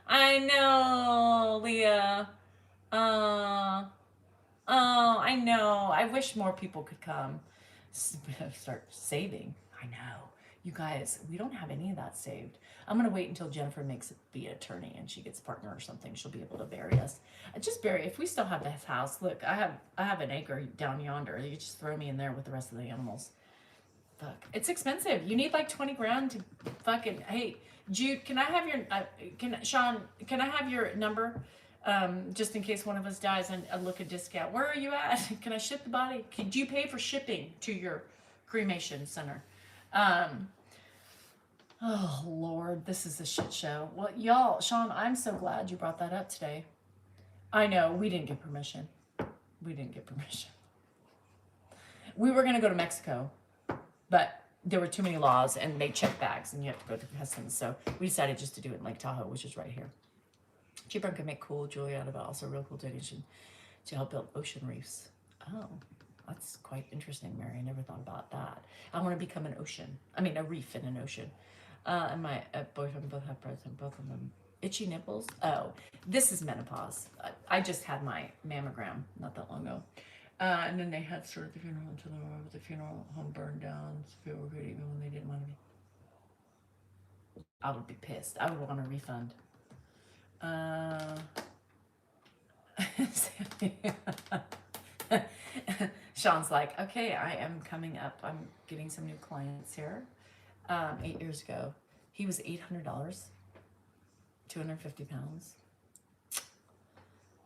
I know, Leah. Oh, I know. I wish more people could come. Start saving. I know. You guys, we don't have any of that saved. I'm going to wait until Jennifer makes it be an attorney and she gets a partner or something. She'll be able to bury us. Just bury, if we still have this house, look, I have an acre down yonder. You just throw me in there with the rest of the animals. Fuck. It's expensive. You need like 20 grand to fucking, hey, Jude, can I have your, Sean, can I have your number? Just in case one of us dies and look a discount. Where are you at? Can I ship the body? Do you pay for shipping to your cremation center? Oh Lord, this is a shit show. Well, y'all, Sean, I'm so glad you brought that up today. I know, we didn't get permission. We were going to go to Mexico, but there were too many laws and they check bags and you have to go to customs. So we decided just to do it in Lake Tahoe, which is right here. Cheaper can make cool jewelry out of it. Also real cool donation to help build ocean reefs. Oh, that's quite interesting, Mary. I never thought about that. I want to become a reef in an ocean. And my boyfriend both have present, both of them. Itchy nipples. Oh, this is menopause. I just had my mammogram not that long ago. And then they had sort of the funeral until the funeral home burned down. So people were good even when they didn't want to be. I would be pissed. I would want a refund. Sean's like, okay, I am coming up. I'm getting some new clients here. 8 years ago, he was $800, 250 pounds.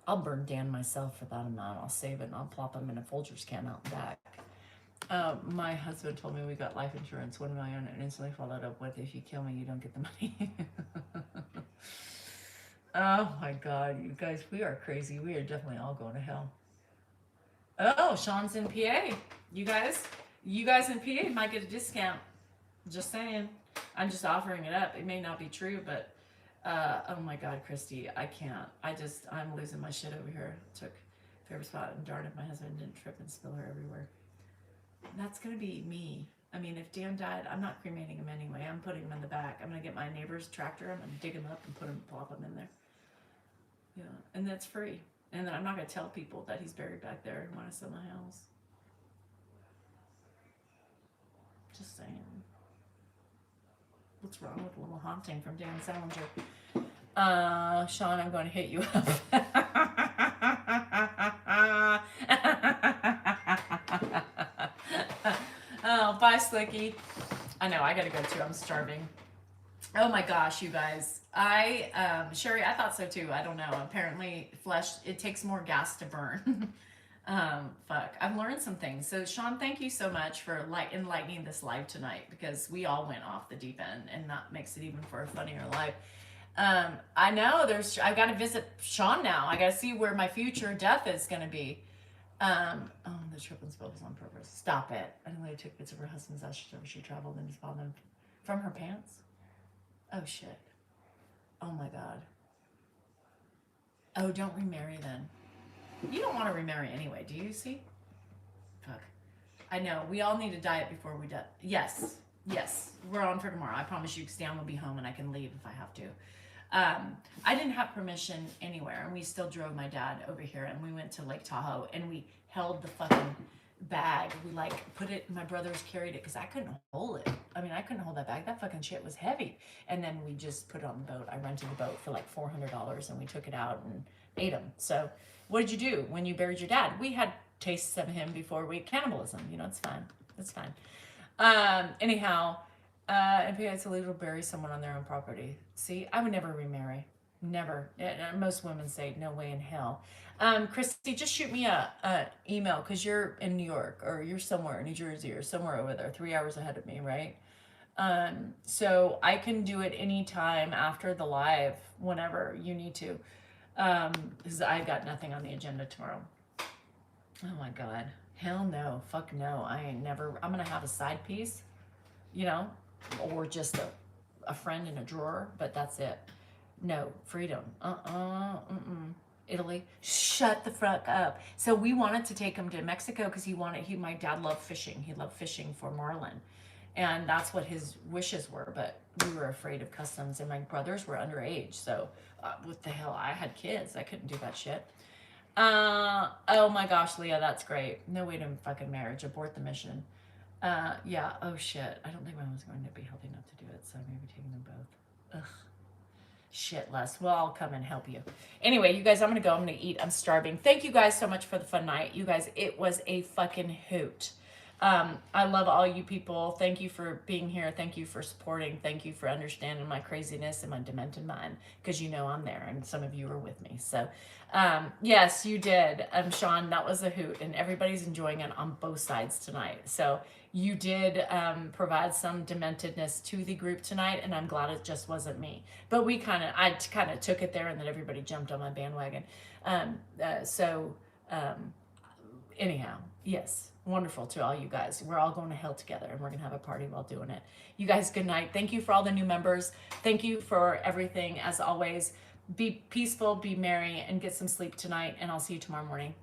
I'll burn Dan myself for that amount. I'll save it and I'll plop him in a Folgers can out back. My husband told me we got life insurance, $1 million, and instantly followed up with, if you kill me, you don't get the money. Oh my God, you guys, we are crazy. We are definitely all going to hell. Oh, Sean's in PA. You guys in PA might get a discount. Just saying. I'm just offering it up. It may not be true, but oh my God, Christy, I can't. I'm losing my shit over here. Took favorite spot and darn if my husband didn't trip and spill her everywhere. That's gonna be me. I mean, if Dan died, I'm not cremating him anyway. I'm putting him in the back. I'm gonna get my neighbor's tractor. I'm gonna dig him up and plop him in there. Yeah, and that's free. And then I'm not gonna tell people that he's buried back there when I sell my house. Just saying. What's wrong with a little haunting from Dan Salinger? Sean, I'm going to hit you up. Oh, bye, Slicky. I know, I gotta go too. I'm starving. Oh my gosh, you guys. Sherry, I thought so too. I don't know. Apparently, flesh it takes more gas to burn. Fuck. I've learned some things. So, Sean, thank you so much for enlightening this live tonight because we all went off the deep end, and that makes it even for a funnier live. I know I've got to visit Sean now. I got to see where my future death is going to be. The trip and spill was on purpose. Stop it. Anyway, took bits of her husband's ashes after she traveled and just found them from her pants. Oh, shit. Oh, my God. Oh, don't remarry then. You don't want to remarry anyway, do you, see? Fuck. I know. We all need a diet before we die. Yes. Yes. We're on for tomorrow. I promise you, Stan will be home and I can leave if I have to. I didn't have permission anywhere, and we still drove my dad over here, and we went to Lake Tahoe, and we held the fucking bag. We put it, my brothers carried it because I couldn't hold it. I mean, I couldn't hold that bag. That fucking shit was heavy. And then we just put it on the boat. I rented the boat for like $400, and we took it out and ate them. So what did you do when you buried your dad? We had tastes of him before cannibalism. It's fine. It's fine. Anyhow, it's illegal to bury someone on their own property. See, I would never remarry. Never. Most women say no way in hell. Christy, just shoot me a email because you're in New York or you're somewhere in New Jersey or somewhere over there, 3 hours ahead of me, right? So I can do it anytime after the live, whenever you need to, because I've got nothing on the agenda tomorrow. Oh my God. Hell no. Fuck no. I'm going to have a side piece, or just a friend in a drawer, but that's it. No, freedom. Italy, shut the fuck up. So we wanted to take him to Mexico because my dad loved fishing. He loved fishing for marlin. And that's what his wishes were, but we were afraid of customs, and my brothers were underage. So what the hell? I had kids. I couldn't do that shit. Oh my gosh, Leah, that's great. No way to fucking marriage. Abort the mission. Yeah, oh shit. I don't think my mom's going to be healthy enough to do it, so maybe taking them both. Ugh. Shit, Les. Well, I'll come and help you. Anyway, you guys, I'm going to go. I'm going to eat. I'm starving. Thank you guys so much for the fun night. You guys, it was a fucking hoot. I love all you people. Thank you for being here. Thank you for supporting. Thank you for understanding my craziness and my demented mind, because I'm there and some of you are with me. So, yes, you did. Sean, that was a hoot, and everybody's enjoying it on both sides tonight. So you did provide some dementedness to the group tonight, and I'm glad it just wasn't me. But I kind of took it there, and then everybody jumped on my bandwagon. Anyhow, yes. Wonderful to all you guys. We're all going to hell together, and we're going to have a party while doing it. You guys, good night. Thank you for all the new members. Thank you for everything. As always, be peaceful, be merry, and get some sleep tonight, and I'll see you tomorrow morning.